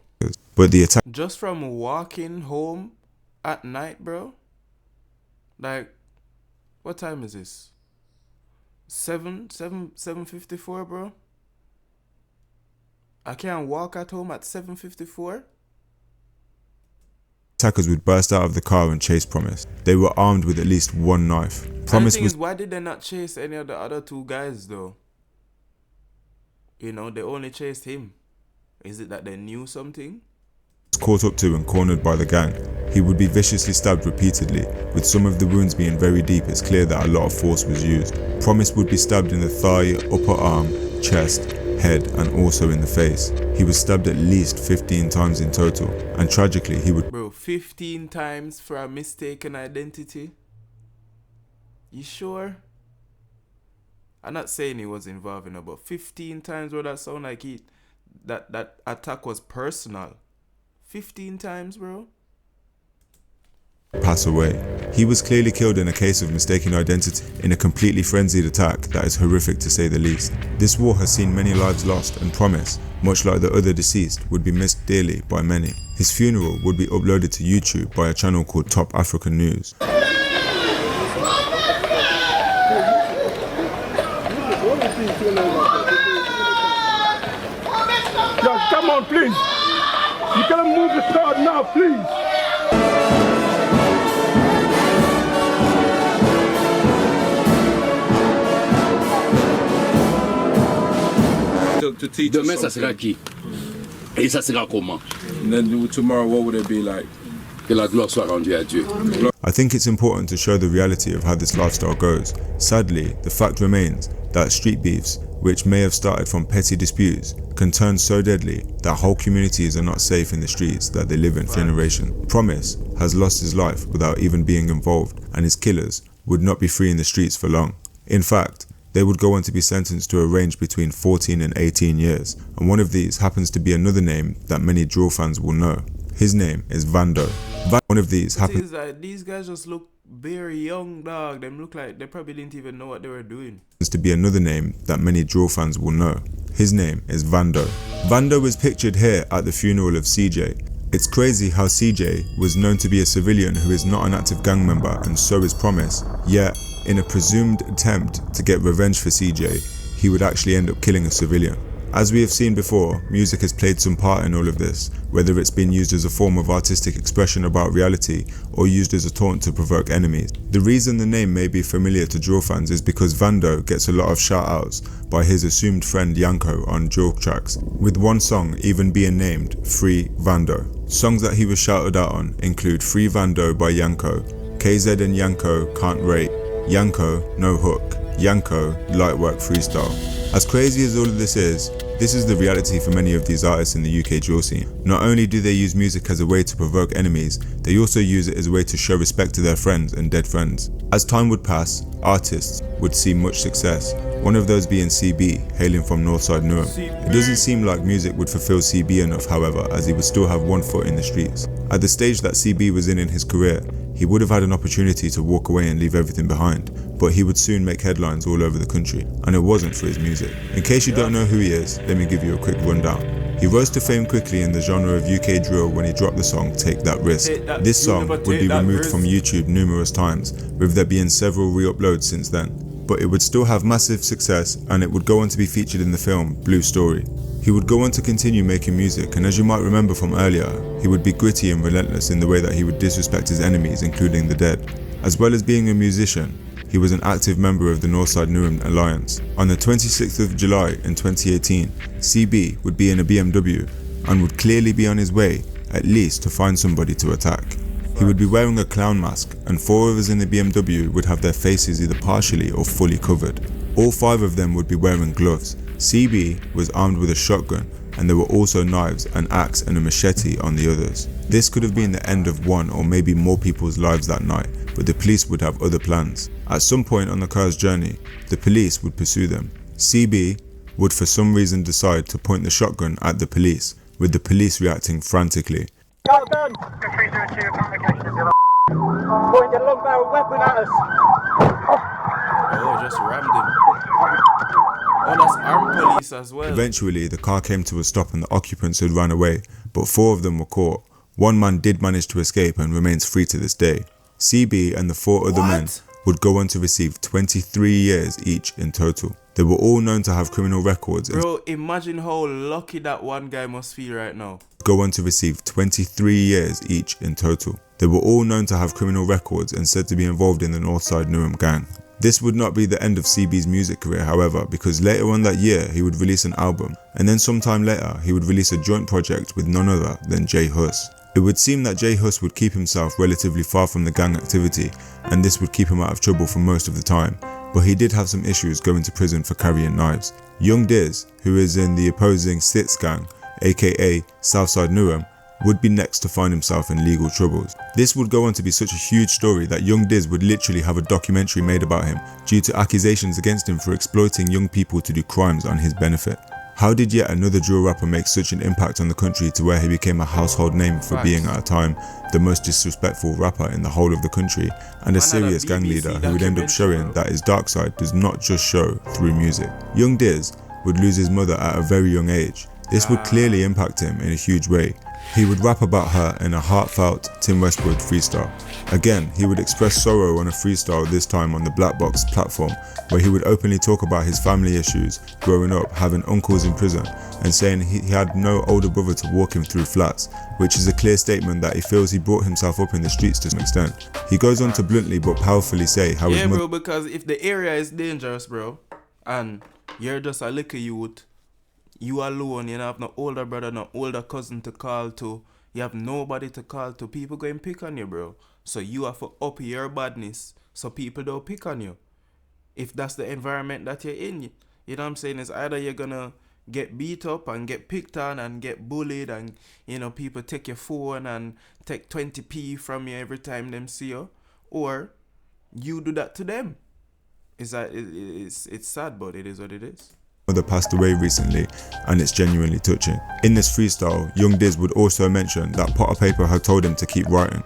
Speaker 2: but the attack
Speaker 1: just from walking home at night, bro. Like, what time is this? 7:54, bro. I can't walk at home at 7:54.
Speaker 2: Attackers would burst out of the car and chase Promise. They were armed with at least one knife. Promise was.
Speaker 1: Why did they not chase any of the other two guys though? You know, they only chased him. Is it that they knew something?
Speaker 2: Caught up to and cornered by the gang. He would be viciously stabbed repeatedly, with some of the wounds being very deep. It's clear that a lot of force was used. Promise would be stabbed in the thigh, upper arm, chest, head, and also in the face. He was stabbed at least 15 times in total, and tragically he would—
Speaker 1: Bro, 15 times for a mistaken identity? You sure? I'm not saying he was involved in it, but 15 times, bro, that sound like that attack was personal. 15 times, bro?
Speaker 2: pass away. He was clearly killed in a case of mistaken identity in a completely frenzied attack that is horrific to say the least. This war has seen many lives lost, and Promise, much like the other deceased, would be missed dearly by many. His funeral would be uploaded to YouTube by a channel called Top African News.
Speaker 9: Just come on, please. You gotta move the crowd now, please.
Speaker 10: Demain, ça sera qui? Et ça sera comment?
Speaker 9: And then tomorrow, what would it be like?
Speaker 10: Que la gloire soit rendue à Dieu.
Speaker 2: I think it's important to show the reality of how this lifestyle goes. Sadly, the fact remains that street beefs, which may have started from petty disputes, can turn so deadly that whole communities are not safe in the streets that they live in for generations. Promise has lost his life without even being involved, and his killers would not be free in the streets for long. In fact, they would go on to be sentenced to a range between 14 and 18 years, and one of these happens to be another name that many drill fans will know. His name is Vando. One of these happens
Speaker 1: like these guys just look very young, dog. Them look like they probably didn't even know what they were doing.
Speaker 2: To be another name that many drill fans will know. His name is Vando. Vando was pictured here at the funeral of CJ. It's crazy how CJ was known to be a civilian who is not an active gang member, and so is Promise, yet in a presumed attempt to get revenge for CJ, he would actually end up killing a civilian. As we have seen before, music has played some part in all of this, whether it's been used as a form of artistic expression about reality or used as a taunt to provoke enemies. The reason the name may be familiar to drill fans is because Vando gets a lot of shout-outs by his assumed friend Yanko on drill tracks, with one song even being named Free Vando. Songs that he was shouted out on include Free Vando by Yanko, KZ and Yanko Can't Rate, Yanko No Hook, Yanko Lightwork Freestyle. As crazy as all of this is the reality for many of these artists in the UK drill scene. Not only do they use music as a way to provoke enemies, they also use it as a way to show respect to their friends and dead friends. As time would pass, artists would see much success, one of those being CB, hailing from Northside Newham. It doesn't seem like music would fulfill CB enough, however, as he would still have one foot in the streets. At the stage that CB was in his career, he would have had an opportunity to walk away and leave everything behind, but he would soon make headlines all over the country, and it wasn't for his music. In case you don't know who he is, let me give you a quick rundown. He rose to fame quickly in the genre of UK drill when he dropped the song Take That Risk. This song would be removed from YouTube numerous times, with there being several re-uploads since then, but it would still have massive success, and it would go on to be featured in the film Blue Story. He would go on to continue making music, and as you might remember from earlier, he would be gritty and relentless in the way that he would disrespect his enemies, including the dead. As well as being a musician, he was an active member of the Northside Newham Alliance. On the 26th of July in 2018, CB would be in a BMW and would clearly be on his way, at least to find somebody to attack. He would be wearing a clown mask, and 4 of us in the BMW would have their faces either partially or fully covered. All 5 of them would be wearing gloves. CB was armed with a shotgun, and there were also knives, an axe and a machete on the others. This could have been the end of one or maybe more people's lives that night, but the police would have other plans. At some point on the car's journey, the police would pursue them. CB would for some reason decide to point the shotgun at the police, with the police reacting frantically.
Speaker 9: Got them! Point a long barrel weapon at us.
Speaker 1: Oh, just rammed him. Oh, that's armed police as well.
Speaker 2: Eventually, the car came to a stop and the occupants had run away, but 4 of them were caught. One man did manage to escape and remains free to this day. CB and the 4 other men would go on to receive 23 years each in total. They were all known to have criminal records.
Speaker 1: Bro, imagine how lucky that one guy must feel right now.
Speaker 2: Go on to receive 23 years each in total. They were all known to have criminal records and said to be involved in the Northside Newham gang. This would not be the end of CB's music career, however, because later on that year he would release an album, and then sometime later he would release a joint project with none other than J Hus. It would seem that J Hus would keep himself relatively far from the gang activity, and this would keep him out of trouble for most of the time, but he did have some issues going to prison for carrying knives. Young Diz, who is in the opposing Six gang, aka Southside Newham, would be next to find himself in legal troubles. This would go on to be such a huge story that Young Diz would literally have a documentary made about him due to accusations against him for exploiting young people to do crimes on his benefit. How did yet another drill rapper make such an impact on the country to where he became a household name for being at a time the most disrespectful rapper in the whole of the country and a serious gang leader who would end up showing that his dark side does not just show through music? Young Diz would lose his mother at a very young age. This would clearly impact him in a huge way. He would rap about her in a heartfelt Tim Westwood freestyle. Again, he would express sorrow on a freestyle, this time on the Black Box platform, where he would openly talk about his family issues growing up, having uncles in prison, and saying he had no older brother to walk him through flats, which is a clear statement that he feels he brought himself up in the streets to some extent. He goes on to bluntly but powerfully say how his mother...
Speaker 1: bro, because if the area is dangerous, bro, and you're just a little youth, you alone, you don't have no older brother, no older cousin to call to, you have nobody to call to, people go and pick on you, bro. So you have to up your badness so people don't pick on you. If that's the environment that you're in, you know what I'm saying, it's either you're gonna get beat up and get picked on and get bullied and, you know, people take your phone and take 20p from you every time them see you, or you do that to them. It's sad, but it is what it is.
Speaker 2: Mother passed away recently, and it's genuinely touching. In this freestyle, Young Diz would also mention that Potter Paper had told him to keep writing.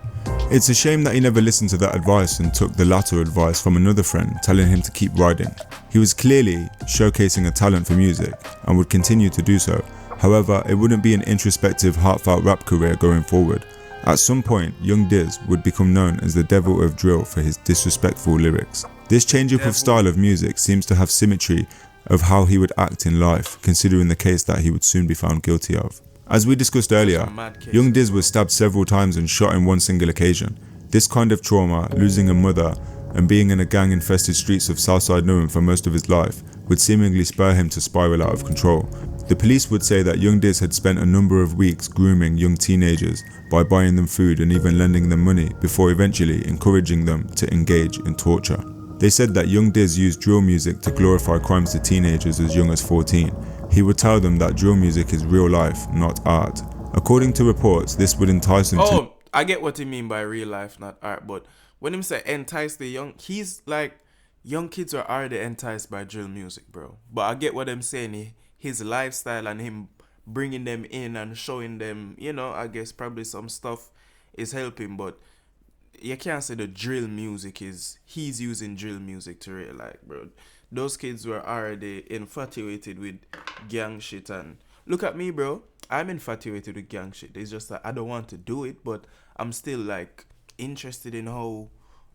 Speaker 2: It's a shame that he never listened to that advice and took the latter advice from another friend telling him to keep writing. He was clearly showcasing a talent for music and would continue to do so. However, it wouldn't be an introspective, heartfelt rap career going forward. At some point, Young Diz would become known as the Devil of Drill for his disrespectful lyrics. This change up of style of music seems to have symmetry of how he would act in life, considering the case that he would soon be found guilty of. As we discussed earlier, Young Diz was stabbed several times and shot in one single occasion. This kind of trauma, losing a mother and being in a gang-infested streets of Southside Newham for most of his life, would seemingly spur him to spiral out of control. The police would say that Young Diz had spent a number of weeks grooming young teenagers by buying them food and even lending them money before eventually encouraging them to engage in torture. They said that Young Diz used drill music to glorify crimes to teenagers as young as 14. He would tell them that drill music is real life, not art. According to reports, this would entice him to...
Speaker 1: Oh, I get what he mean by real life, not art, but when him say entice the young, he's like, young kids are already enticed by drill music, bro. But I get what I'm saying, his lifestyle and him bringing them in and showing them, you know, I guess probably some stuff is helping, but you can't say the drill music is, he's using drill music to really like, bro. Those kids were already infatuated with gang shit, and look at me, bro. I'm infatuated with gang shit. It's just that I don't want to do it, but I'm still like interested in how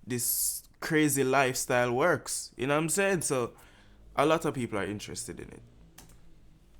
Speaker 1: this crazy lifestyle works. You know what I'm saying? So a lot of people are interested in it.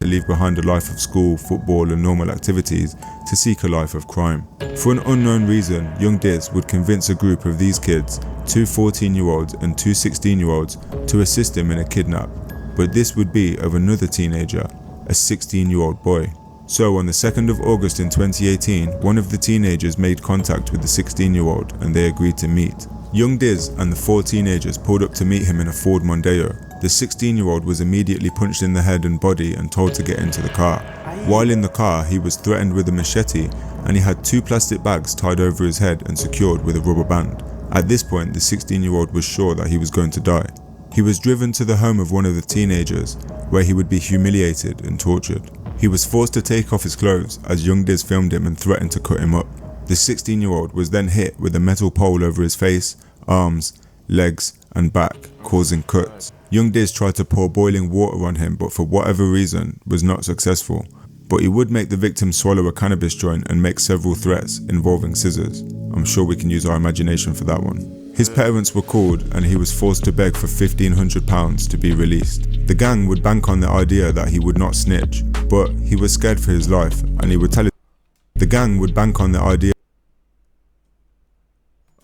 Speaker 2: To leave behind a life of school, football and normal activities to seek a life of crime. For an unknown reason, Young Diz would convince a group of these kids, 2 14-year-olds and 2 16-year-olds, to assist him in a kidnap, but this would be of another teenager, a 16-year-old boy. So on the 2nd of August in 2018, one of the teenagers made contact with the 16-year-old and they agreed to meet. Young Diz and the 4 teenagers pulled up to meet him in a Ford Mondeo. The 16-year-old was immediately punched in the head and body and told to get into the car. While in the car, he was threatened with a machete and he had 2 plastic bags tied over his head and secured with a rubber band. At this point, the 16-year-old was sure that he was going to die. He was driven to the home of one of the teenagers, where he would be humiliated and tortured. He was forced to take off his clothes as Young Diz filmed him and threatened to cut him up. The 16-year-old was then hit with a metal pole over his face, arms, legs and back, causing cuts. Young Diz tried to pour boiling water on him, but for whatever reason was not successful. But he would make the victim swallow a cannabis joint and make several threats involving scissors. I'm sure we can use our imagination for that one. His parents were called and he was forced to beg for £1,500 to be released. The gang would bank on the idea that he would not snitch, but he was scared for his life and he would tell his... The gang would bank on the idea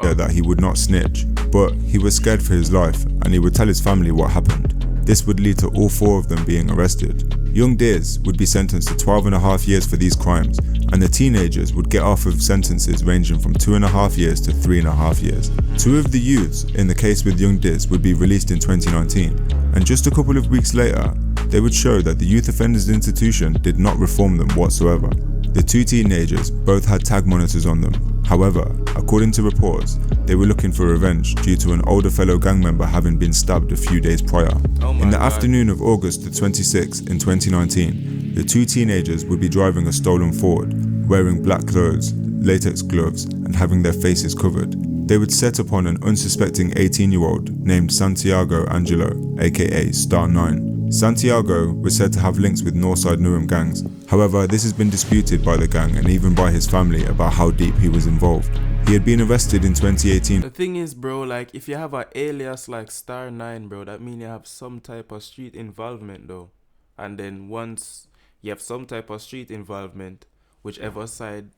Speaker 2: that he would not snitch, but he was scared for his life and he would tell his family what happened. This would lead to all 4 of them being arrested. Young Deers would be sentenced to 12.5 years for these crimes, and the teenagers would get off of sentences ranging from 2.5 years to 3.5 years. Two of the youths in the case with Young Deers would be released in 2019, and just a couple of weeks later, they would show that the Youth Offenders Institution did not reform them whatsoever. The two teenagers both had tag monitors on them. However, according to reports, they were looking for revenge due to an older fellow gang member having been stabbed a few days prior. In the afternoon of August the 26th in 2019, the two teenagers would be driving a stolen Ford, wearing black clothes, latex gloves, and having their faces covered. They would set upon an unsuspecting 18-year-old named Santiago Angelo, aka Star 9. Santiago was said to have links with Northside Newham gangs. However, this has been disputed by the gang and even by his family about how deep he was involved. He had been arrested in 2018.
Speaker 1: The thing is, bro, like, if you have an alias like Star 9, bro, that means you have some type of street involvement, though. And then once you have some type of street involvement, whichever side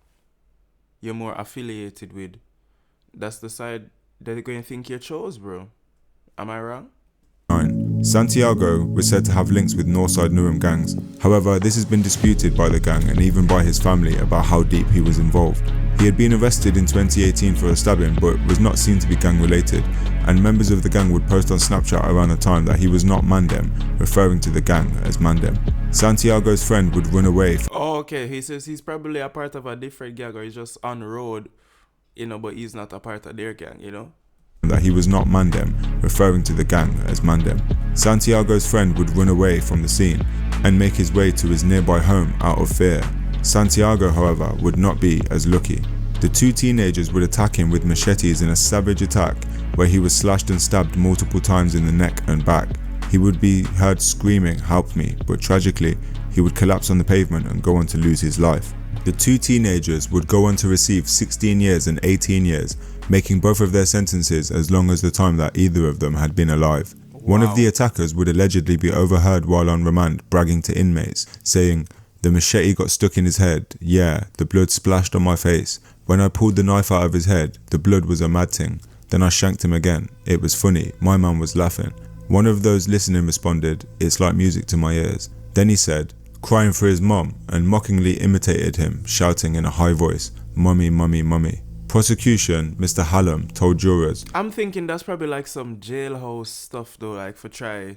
Speaker 1: you're more affiliated with, that's the side that they're going to think you chose, bro. Am I wrong?
Speaker 2: Santiago was said to have links with Northside Newham gangs. However, this has been disputed by the gang and even by his family about how deep he was involved. He had been arrested in 2018 for a stabbing but was not seen to be gang related, and members of the gang would post on Snapchat around the time that he was not Mandem, referring to the gang as Mandem. Santiago's friend would run away.
Speaker 1: Oh, okay. He says he's probably a part of a different gang, or he's just on the road, you know, but he's not a part of their gang, you know?
Speaker 2: That he was not Mandem, referring to the gang as Mandem. Santiago's friend would run away from the scene and make his way to his nearby home out of fear. Santiago, however, would not be as lucky. The two teenagers would attack him with machetes in a savage attack where he was slashed and stabbed multiple times in the neck and back. He would be heard screaming, "Help me," but tragically, he would collapse on the pavement and go on to lose his life. The two teenagers would go on to receive 16 years and 18 years, making both of their sentences as long as the time that either of them had been alive. One of the attackers would allegedly be overheard while on remand bragging to inmates, saying, "The machete got stuck in his head, yeah, the blood splashed on my face. When I pulled the knife out of his head, the blood was a mad thing. Then I shanked him again. It was funny, my man was laughing." One of those listening responded, "It's like music to my ears." Then he said, crying for his mum, and mockingly imitated him, shouting in a high voice, "Mummy, mummy, mummy." Prosecution, Mr. Hallam, told jurors,
Speaker 1: I'm thinking that's probably like some jailhouse stuff, though, like for try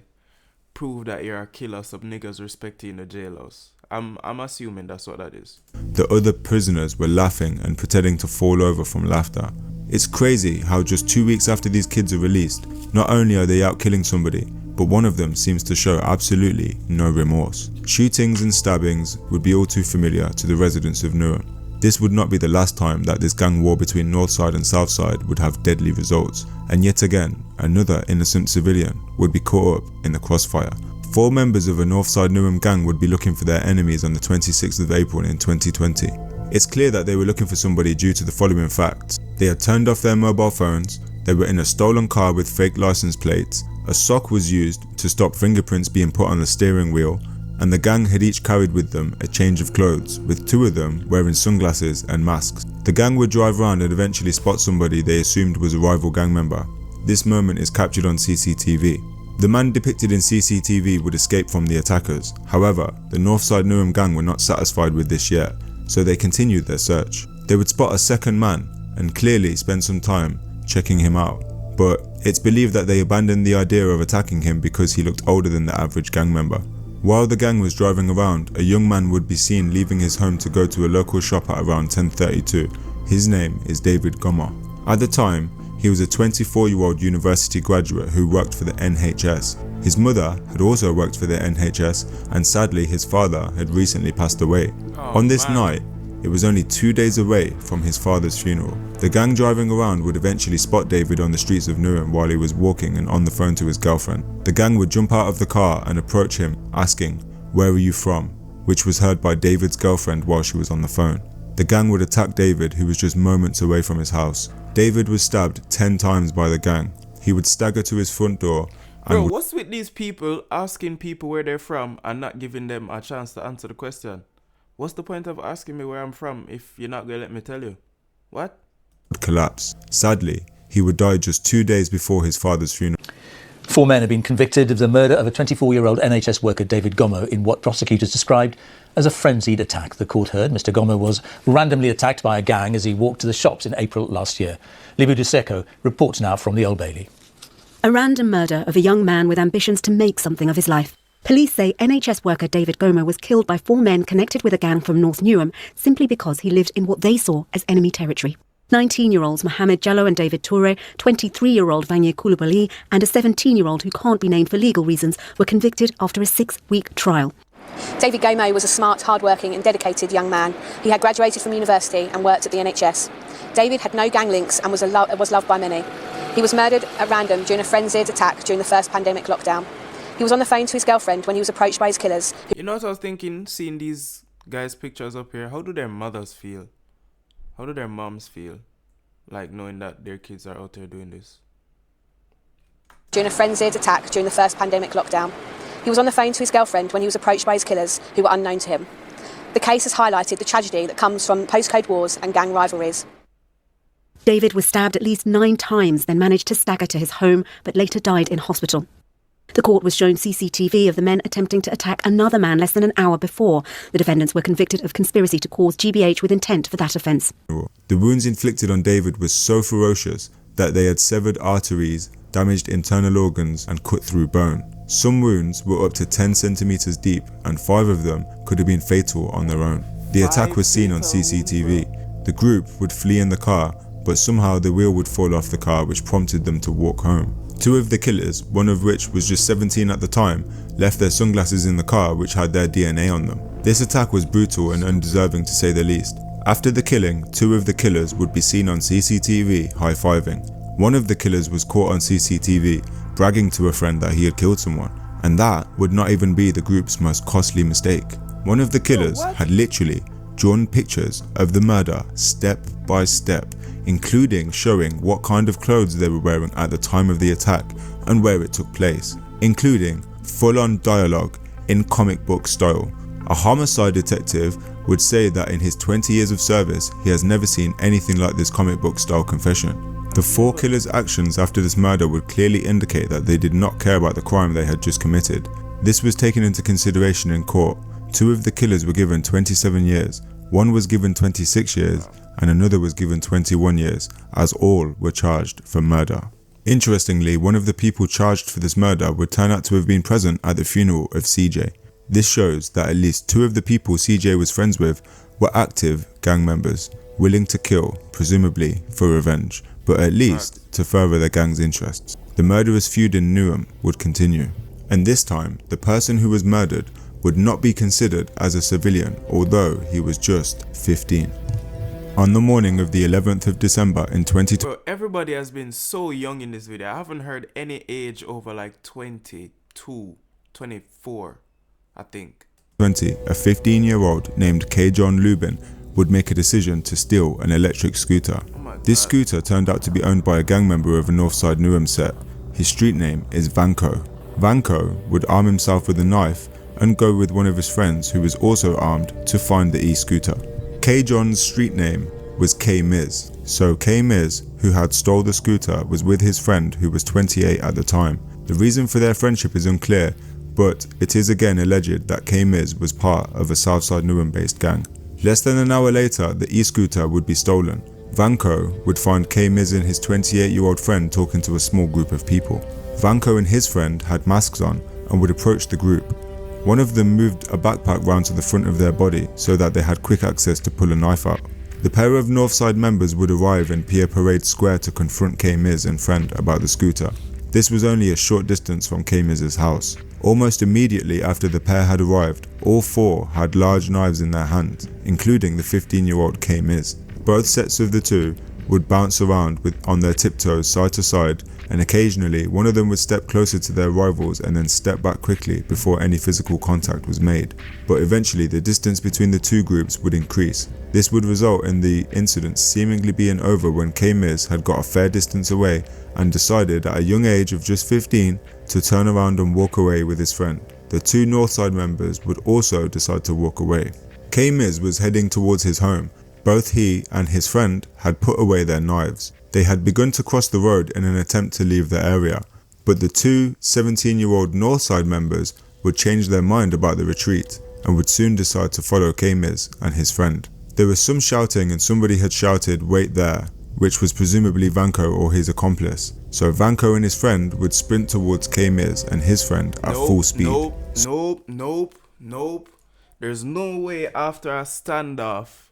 Speaker 1: prove that you're a killer, some niggas respecting the jailhouse. I'm assuming that's what that is.
Speaker 2: The other prisoners were laughing and pretending to fall over from laughter. It's crazy how just 2 weeks after these kids are released, not only are they out killing somebody, but one of them seems to show absolutely no remorse. Shootings and stabbings would be all too familiar to the residents of Newham. This would not be the last time that this gang war between Northside and Southside would have deadly results, and yet again, another innocent civilian would be caught up in the crossfire. 4 members of a Northside Newham gang would be looking for their enemies on the 26th of April in 2020. It's clear that they were looking for somebody due to the following facts. They had turned off their mobile phones, they were in a stolen car with fake license plates, a sock was used to stop fingerprints being put on the steering wheel, and the gang had each carried with them a change of clothes, with 2 of them wearing sunglasses and masks. The gang would drive around and eventually spot somebody they assumed was a rival gang member. This moment is captured on CCTV. The man depicted in CCTV would escape from the attackers. However, the Northside Newham gang were not satisfied with this yet, so they continued their search. They would spot a second man and clearly spend some time checking him out, but it's believed that they abandoned the idea of attacking him because he looked older than the average gang member. While the gang was driving around, a young man would be seen leaving his home to go to a local shop at around 10:32. His name is David Gomoh. At the time, he was a 24-year-old university graduate who worked for the NHS. His mother had also worked for the NHS, and sadly his father had recently passed away. On this night, it was only 2 days away from his father's funeral. The gang driving around would eventually spot David on the streets of Newham while he was walking and on the phone to his girlfriend. The gang would jump out of the car and approach him, asking, "Where are you from?" which was heard by David's girlfriend while she was on the phone. The gang would attack David, who was just moments away from his house. David was stabbed 10 times by the gang. He would stagger to his front door.
Speaker 1: Bro, what's with these people asking people where they're from and not giving them a chance to answer the question? What's the point of asking me where I'm from if you're not going to let me tell you? What?
Speaker 2: Would collapse. Sadly, he would die just 2 days before his father's funeral.
Speaker 11: 4 men have been convicted of the murder of a 24-year-old NHS worker, David Gomoh, in what prosecutors described as a frenzied attack. The court heard Mr Gomoh was randomly attacked by a gang as he walked to the shops in April last year. Libu Duseko reports now from the Old Bailey.
Speaker 12: A random murder of a young man with ambitions to make something of his life. Police say NHS worker David Gomoh was killed by 4 men connected with a gang from North Newham simply because he lived in what they saw as enemy territory. 19-year-olds Mohamed Jallo and David Toure, 23-year-old Vanye Koulibaly and a 17-year-old who can't be named for legal reasons were convicted after a 6-week trial.
Speaker 13: David Gomoh was a smart, hard-working and dedicated young man. He had graduated from university and worked at the NHS. David had no gang links and was loved by many. He was murdered at random during a frenzied attack during the first pandemic lockdown. He was on the phone to his girlfriend when he was approached by his killers.
Speaker 1: You know what I was thinking, seeing these guys' pictures up here? How do their mothers feel? How do their moms feel? Like knowing that their kids are out there doing this?
Speaker 13: During a frenzied attack during the first pandemic lockdown. He was on the phone to his girlfriend when he was approached by his killers, who were unknown to him. The case has highlighted the tragedy that comes from postcode wars and gang rivalries.
Speaker 12: David was stabbed at least 9 times, then managed to stagger to his home, but later died in hospital. The court was shown CCTV of the men attempting to attack another man less than an hour before. The defendants were convicted of conspiracy to cause GBH with intent for that offence.
Speaker 2: The wounds inflicted on David were so ferocious that they had severed arteries, damaged internal organs and cut through bone. Some wounds were up to 10 centimetres deep and 5 of them could have been fatal on their own. The attack was seen on CCTV. The group would flee in the car, but somehow the wheel would fall off the car, which prompted them to walk home. 2 of the killers, one of which was just 17 at the time, left their sunglasses in the car which had their DNA on them. This attack was brutal and undeserving to say the least. After the killing, 2 of the killers would be seen on CCTV high-fiving. One of the killers was caught on CCTV bragging to a friend that he had killed someone, and that would not even be the group's most costly mistake. One of the killers had literally drawn pictures of the murder step by step, including showing what kind of clothes they were wearing at the time of the attack and where it took place, including full-on dialogue in comic book style. A homicide detective would say that in his 20 years of service, he has never seen anything like this comic book style confession. The 4 killers' actions after this murder would clearly indicate that they did not care about the crime they had just committed. This was taken into consideration in court. 2 of the killers were given 27 years, one was given 26 years, and another was given 21 years, as all were charged for murder. Interestingly, one of the people charged for this murder would turn out to have been present at the funeral of CJ. This shows that at least 2 of the people CJ was friends with were active gang members, willing to kill, presumably for revenge, but at least to further the gang's interests. The murderous feud in Newham would continue, and this time the person who was murdered would not be considered as a civilian, although he was just 15. On the morning of the 11th of December in 2020,
Speaker 1: Bro, everybody has been so young in this video. I haven't heard any age over like 22, 24, I think.
Speaker 2: a 15-year-old named K. John Lubin would make a decision to steal an electric scooter. This scooter turned out to be owned by a gang member of a Northside Newham set. His street name is Vanko. Vanko would arm himself with a knife and go with one of his friends who was also armed to find the e-scooter. K. John's street name was K-Miz. So K-Miz, who had stole the scooter, was with his friend who was 28 at the time. The reason for their friendship is unclear, but it is again alleged that K-Miz was part of a Southside Newham based gang. Less than an hour later, the e-scooter would be stolen. Vanko would find K-Miz and his 28-year-old friend talking to a small group of people. Vanko and his friend had masks on and would approach the group. One of them moved a backpack round to the front of their body so that they had quick access to pull a knife out. The pair of Northside members would arrive in Pier Parade Square to confront K-Miz and friend about the scooter. This was only a short distance from K-Miz's house. Almost immediately after the pair had arrived, all 4 had large knives in their hands, including the 15-year-old K-Miz. Both sets of the 2 would bounce around on their tiptoes side to side, and occasionally one of them would step closer to their rivals and then step back quickly before any physical contact was made. But eventually the distance between the 2 groups would increase. This would result in the incident seemingly being over when K-Miz had got a fair distance away and decided at a young age of just 15 to turn around and walk away with his friend. The 2 Northside members would also decide to walk away. K-Miz was heading towards his home. Both he and his friend had put away their knives. They had begun to cross the road in an attempt to leave the area, But the two 17-year-old Northside members would change their mind about the retreat and would soon decide to follow K-Miz and his friend. There was some shouting and somebody had shouted, "Wait there," which was presumably Vanko or his accomplice. So Vanko and his friend would sprint towards K-Miz and his friend at full speed.
Speaker 1: Nope. There's no way after a standoff,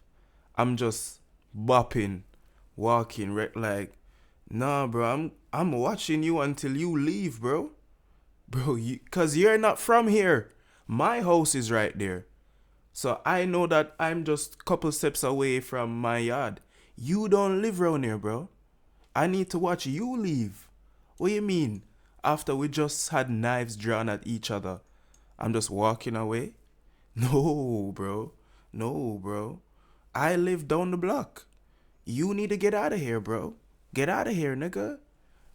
Speaker 1: I'm just bopping, walking, like, nah, bro, I'm watching you until you leave, bro. Bro, cause you're not from here. My house is right there. So I know that I'm just a couple steps away from my yard. You don't live around here, bro. I need to watch you leave. What you mean? After we just had knives drawn at each other, I'm just walking away? No, bro. I live down the block. You need to get out of here, bro. Get out of here, nigga.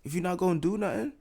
Speaker 1: If you're not gonna do nothing.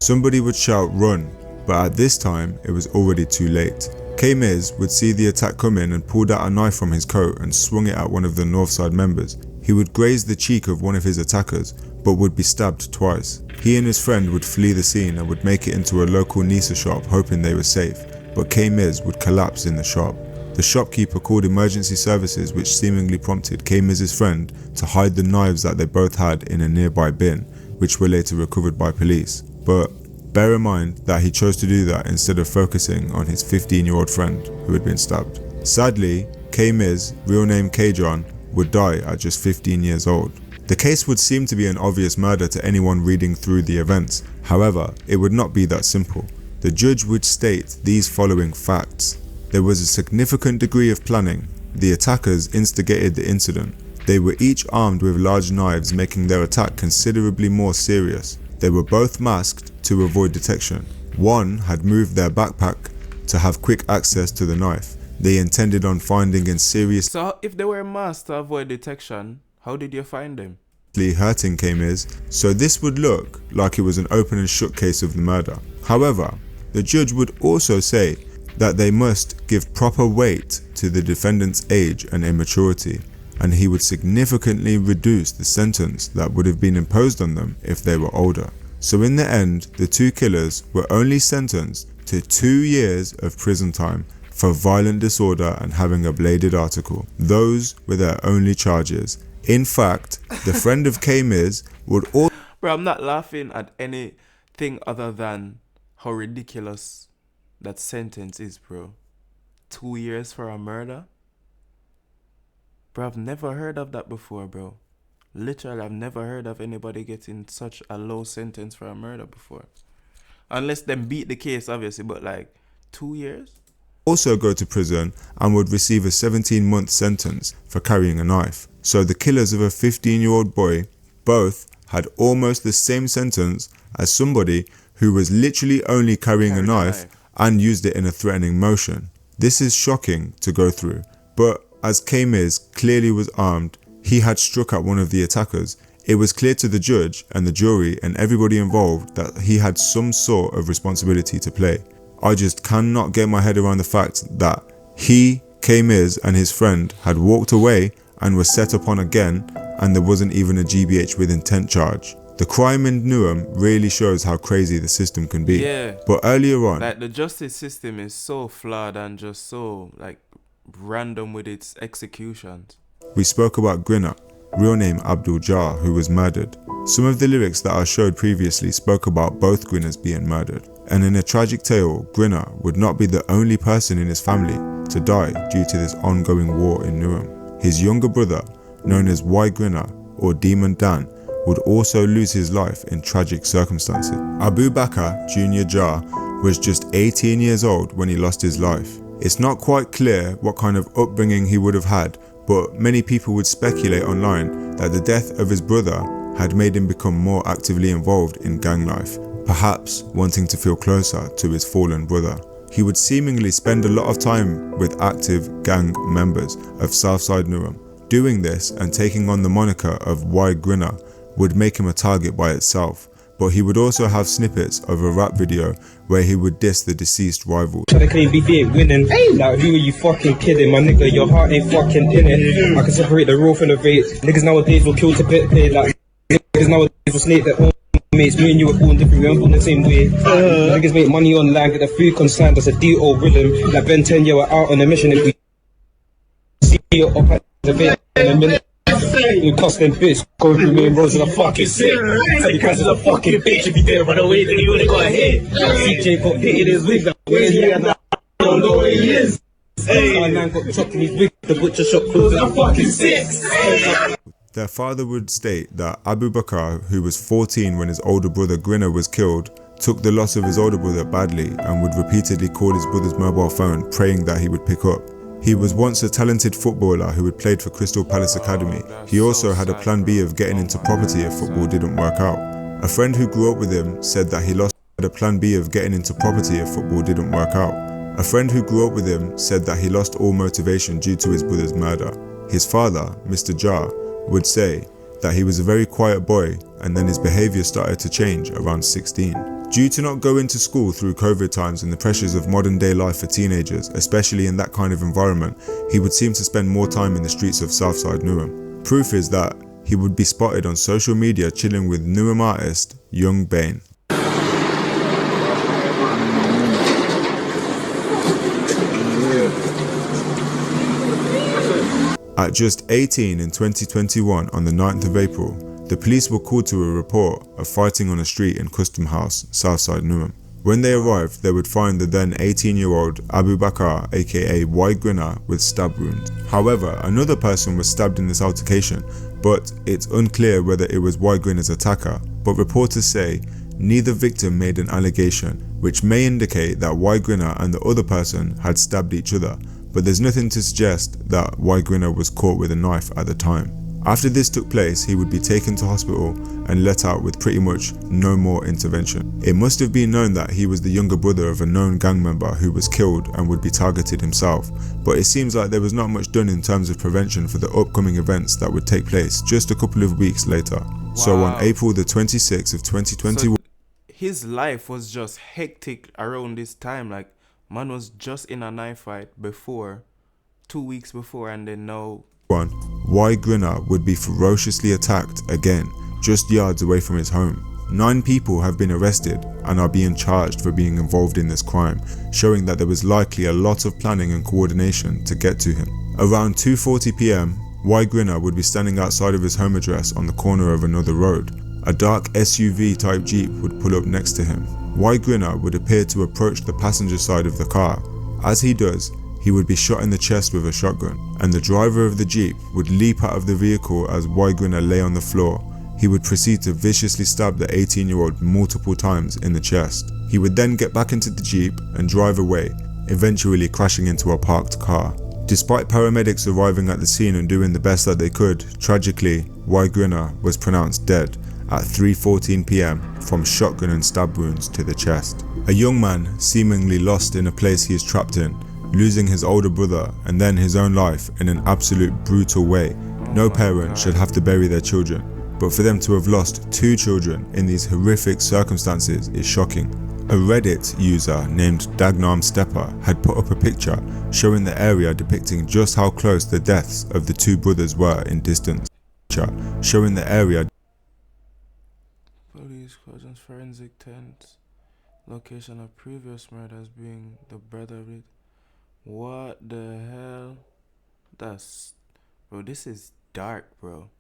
Speaker 2: Somebody would shout, "Run," but at this time, it was already too late. K-Miz would see the attack come in and pulled out a knife from his coat and swung it at one of the Northside members. He would graze the cheek of one of his attackers, but would be stabbed twice. He and his friend would flee the scene and would make it into a local Nisa shop hoping they were safe, but K-Miz would collapse in the shop. The shopkeeper called emergency services, which seemingly prompted K-Miz's friend to hide the knives that they both had in a nearby bin, which were later recovered by police. But bear in mind that he chose to do that instead of focusing on his 15-year-old friend who had been stabbed. Sadly, K-Miz, real name K-John, would die at just 15 years old. The case would seem to be an obvious murder to anyone reading through the events. However, it would not be that simple. The judge would state these following facts. There was a significant degree of planning. The attackers instigated the incident. They were each armed with large knives, making their attack considerably more serious. They were both masked to avoid detection. One had moved their backpack to have quick access to the knife. They intended on finding in seriously
Speaker 1: So if they were masked to avoid detection, how did you find them?
Speaker 2: hurting K-Miz, so this would look like it was an open and shut case of the murder. However, the judge would also say that they must give proper weight to the defendant's age and immaturity, and he would significantly reduce the sentence that would have been imposed on them if they were older. So in the end, the two killers were only sentenced to 2 years of prison time for violent disorder and having a bladed article. Those were their only charges. In fact, the friend of K-Miz would also...
Speaker 1: Bro, I'm not laughing at anything other than how ridiculous that sentence is, bro. 2 years for a murder? Bro, I've never heard of that before, bro. Literally, I've never heard of anybody getting such a low sentence for a murder before. Unless them beat the case, obviously, but like 2 years?
Speaker 2: Also go to prison and would receive a 17-month sentence for carrying a knife. So the killers of a 15-year-old boy both had almost the same sentence as somebody who was literally only carrying a knife and used it in a threatening motion. This is shocking to go through, but as K-Miz clearly was armed, he had struck at one of the attackers. It was clear to the judge and the jury and everybody involved that he had some sort of responsibility to play. I just cannot get my head around the fact that he, K-Miz, and his friend had walked away and were set upon again, and there wasn't even a GBH with intent charge. The crime in Newham really shows how crazy the system can be.
Speaker 1: Yeah.
Speaker 2: But earlier on,
Speaker 1: like the justice system is so flawed and just so like random with its executions.
Speaker 2: We spoke about Grinna, real name Abdul Jar, who was murdered. Some of the lyrics that I showed previously spoke about both Grinnas being murdered. And in a tragic tale, Grinna would not be the only person in his family to die due to this ongoing war in Newham. His younger brother, known as W Grinna or Demon Dan, would also lose his life in tragic circumstances. Abu Bakr Jr. Jar was just 18 years old when he lost his life. It's not quite clear what kind of upbringing he would have had, but many people would speculate online that the death of his brother had made him become more actively involved in gang life, perhaps wanting to feel closer to his fallen brother. He would seemingly spend a lot of time with active gang members of Southside Newham. Doing this and taking on the moniker of W Grinna would make him a target by itself, but he would also have snippets of a rap video where he would diss the deceased rival.
Speaker 8: Trying to claim beef ain't winning. Like, who are you fucking kidding? My nigga, your heart ain't fucking in it. I can separate the raw from the vape. Niggas nowadays will kill to pay. Like, niggas nowadays will snake their own mates, me and you were born different, we weren't born the same way. Niggas make money online, get the food consigned, that's a D.O. rhythm. Like Ben 10, yeah, we're out on a mission and we see you up at the bit in a minute. You cost them bitch, going through main roads in a fucking sick. Tell you guys is a fucking bitch, if you didn't run away, then you would've got hit. CJ got hit in his wig, like, where's he at now? I don't know where he is. My man got chopped in his wig, the butcher shop closed at fucking 6.
Speaker 2: Their father would state that Abu Bakr, who was 14 when his older brother Grinna was killed, took the loss of his older brother badly and would repeatedly call his brother's mobile phone, praying that he would pick up. He was once a talented footballer who had played for Crystal Palace Academy. He also had a plan B of getting into property if football didn't work out. A friend who grew up with him said that he lost a plan B of getting into property if football didn't work out. A friend who grew up with him said that he lost all motivation due to his brother's murder. His father, Mr. Jar, would say that he was a very quiet boy and then his behaviour started to change around 16. Due to not going to school through COVID times and the pressures of modern day life for teenagers, especially in that kind of environment, he would seem to spend more time in the streets of Southside Newham. Proof is that he would be spotted on social media chilling with Newham artist Young Bane. At just 18 in 2021, on the 9th of April, the police were called to a report of fighting on a street in Custom House, Southside Newham. When they arrived, they would find the then 18-year-old Abu Bakr, aka W Grinna, with stab wounds. However, another person was stabbed in this altercation, but it's unclear whether it was W Grinna's attacker. But reporters say neither victim made an allegation, which may indicate that W Grinna and the other person had stabbed each other, but there's nothing to suggest that W Grinna was caught with a knife at the time. After this took place, he would be taken to hospital and let out with pretty much no more intervention. It must have been known that he was the younger brother of a known gang member who was killed and would be targeted himself, but it seems like there was not much done in terms of prevention for the upcoming events that would take place just a couple of weeks later. Wow. So on April the 26th of 2021,
Speaker 1: his life was just hectic around this time. Like, man was just in a knife fight before, 2 weeks before, and then now
Speaker 2: W Grinna would be ferociously attacked again, just yards away from his home. 9 people have been arrested and are being charged for being involved in this crime, showing that there was likely a lot of planning and coordination to get to him. Around 2:40 PM, W Grinna would be standing outside of his home address on the corner of another road. A dark SUV type Jeep would pull up next to him. W Grinna would appear to approach the passenger side of the car. As he does, he would be shot in the chest with a shotgun, and the driver of the Jeep would leap out of the vehicle as W Grinna lay on the floor. He would proceed to viciously stab the 18-year-old multiple times in the chest. He would then get back into the Jeep and drive away, eventually crashing into a parked car. Despite paramedics arriving at the scene and doing the best that they could, tragically, W Grinna was pronounced dead at 3:14 PM from shotgun and stab wounds to the chest. A young man seemingly lost in a place he is trapped in, losing his older brother and then his own life in an absolute brutal way. No parent should have to bury their children, but for them to have lost 2 children in these horrific circumstances is shocking. A Reddit user named Dagnam Stepper had put up a picture showing the area depicting just how close the deaths of the 2 brothers were in distance. Showing the area.
Speaker 1: Police questions forensic tent. Location of previous murders being the brother of it. What the hell? Bro, this is dark, bro.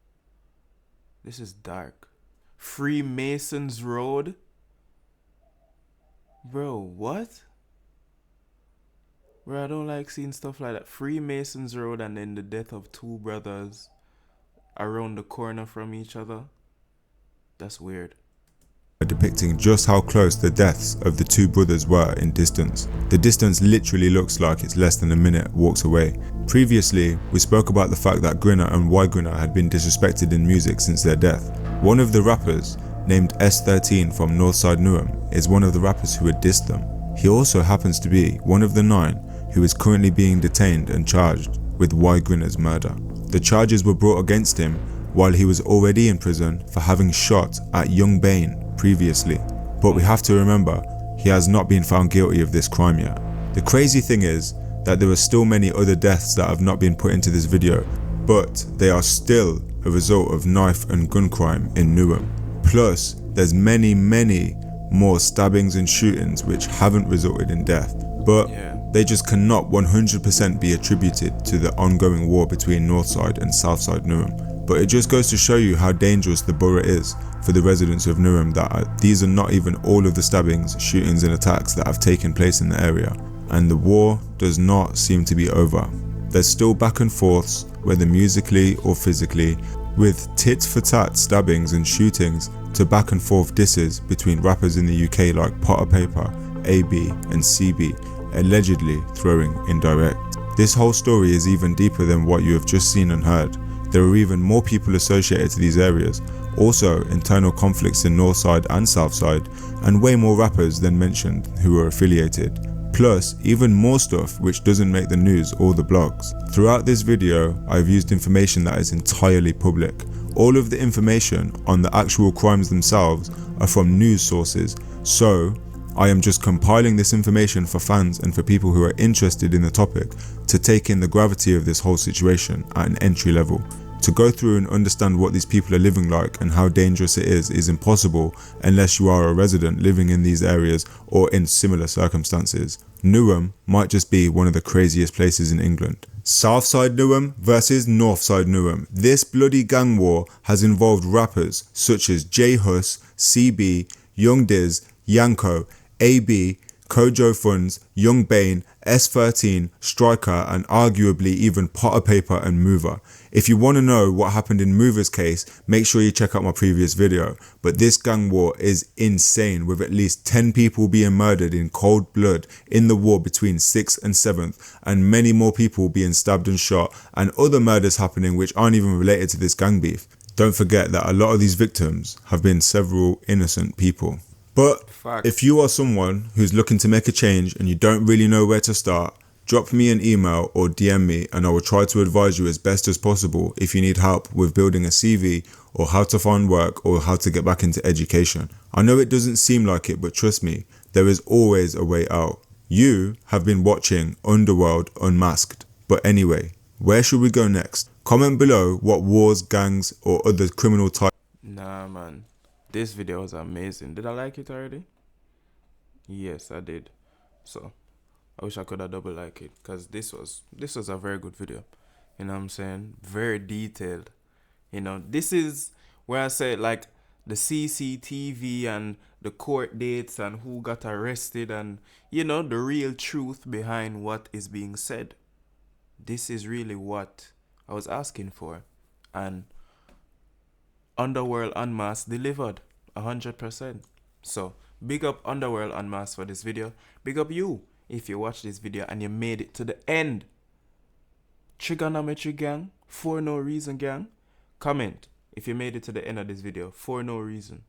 Speaker 1: This is dark. Freemasons Road? Bro, what? Bro, I don't like seeing stuff like that. Freemasons Road and then the death of 2 brothers around the corner from each other. That's weird.
Speaker 2: Depicting just how close the deaths of the 2 brothers were in distance. The distance literally looks like it's less than a minute walks away. Previously, we spoke about the fact that Grinna and W Grinna had been disrespected in music since their death. One of the rappers, named S13 from Northside Newham, is one of the rappers who had dissed them. He also happens to be one of the 9 who is currently being detained and charged with W Grinna's murder. The charges were brought against him while he was already in prison for having shot at Young Bane previously, but we have to remember he has not been found guilty of this crime yet. The crazy thing is that there are still many other deaths that have not been put into this video, but they are still a result of knife and gun crime in Newham. Plus, there's many more stabbings and shootings which haven't resulted in death, but they just cannot 100% be attributed to the ongoing war between Northside and Southside Newham. But it just goes to show you how dangerous the borough is for the residents of Newham, that these are not even all of the stabbings, shootings and attacks that have taken place in the area, and the war does not seem to be over. There's still back and forths, whether musically or physically, with tit for tat stabbings and shootings to back and forth disses between rappers in the UK like Potter Paper, AB and CB, allegedly throwing indirect. This whole story is even deeper than what you have just seen and heard. There are even more people associated to these areas, also internal conflicts in Northside and Southside, and way more rappers than mentioned who are affiliated. Plus, even more stuff which doesn't make the news or the blogs. Throughout this video, I've used information that is entirely public. All of the information on the actual crimes themselves are from news sources, so I am just compiling this information for fans and for people who are interested in the topic to take in the gravity of this whole situation at an entry level. To go through and understand what these people are living like and how dangerous it is impossible unless you are a resident living in these areas or in similar circumstances. Newham might just be one of the craziest places in England. Southside Newham versus Northside Newham. This bloody gang war has involved rappers such as J Hus, CB, Young Diz, Yanko, AB, Kojo Funds, Young Bane, S13, Striker, and arguably even Potter Paper and Mover. If you want to know what happened in Mover's case, make sure you check out my previous video. But this gang war is insane, with at least 10 people being murdered in cold blood in the war between 6th and 7th, and many more people being stabbed and shot, and other murders happening which aren't even related to this gang beef. Don't forget that a lot of these victims have been several innocent people. But if you are someone who's looking to make a change and you don't really know where to start, drop me an email or DM me and I will try to advise you as best as possible if you need help with building a CV or how to find work or how to get back into education. I know it doesn't seem like it, but trust me, there is always a way out. You have been watching Underworld Unmasked. But anyway, where should we go next? Comment below what wars, gangs or other criminal types.
Speaker 1: Nah man, this video was amazing. Did I like it already? Yes, I did. So I wish I could have double like it, because this was a very good video. You know what I'm saying? Very detailed. You know, this is where I say like the CCTV and the court dates and who got arrested and, you know, the real truth behind what is being said. This is really what I was asking for. And Underworld Unmasked delivered 100%. So big up Underworld Unmasked for this video. Big up you if you watched this video and you made it to the end. Trigonometry gang, for no reason gang. Comment if you made it to the end of this video for no reason.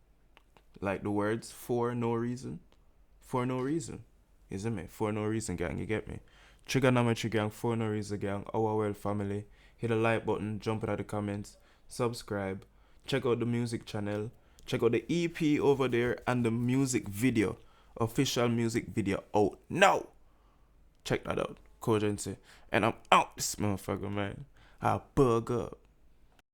Speaker 1: Like the words for no reason. For no reason. Isn't it? For no reason gang, you get me? Trigonometry gang, for no reason gang, our world family. Hit the like button, jump out of the comments, subscribe, check out the music channel, check out the EP over there and the music video, official music video out now. Check that out, Kogency. And I'm out this motherfucker, man. I bug up.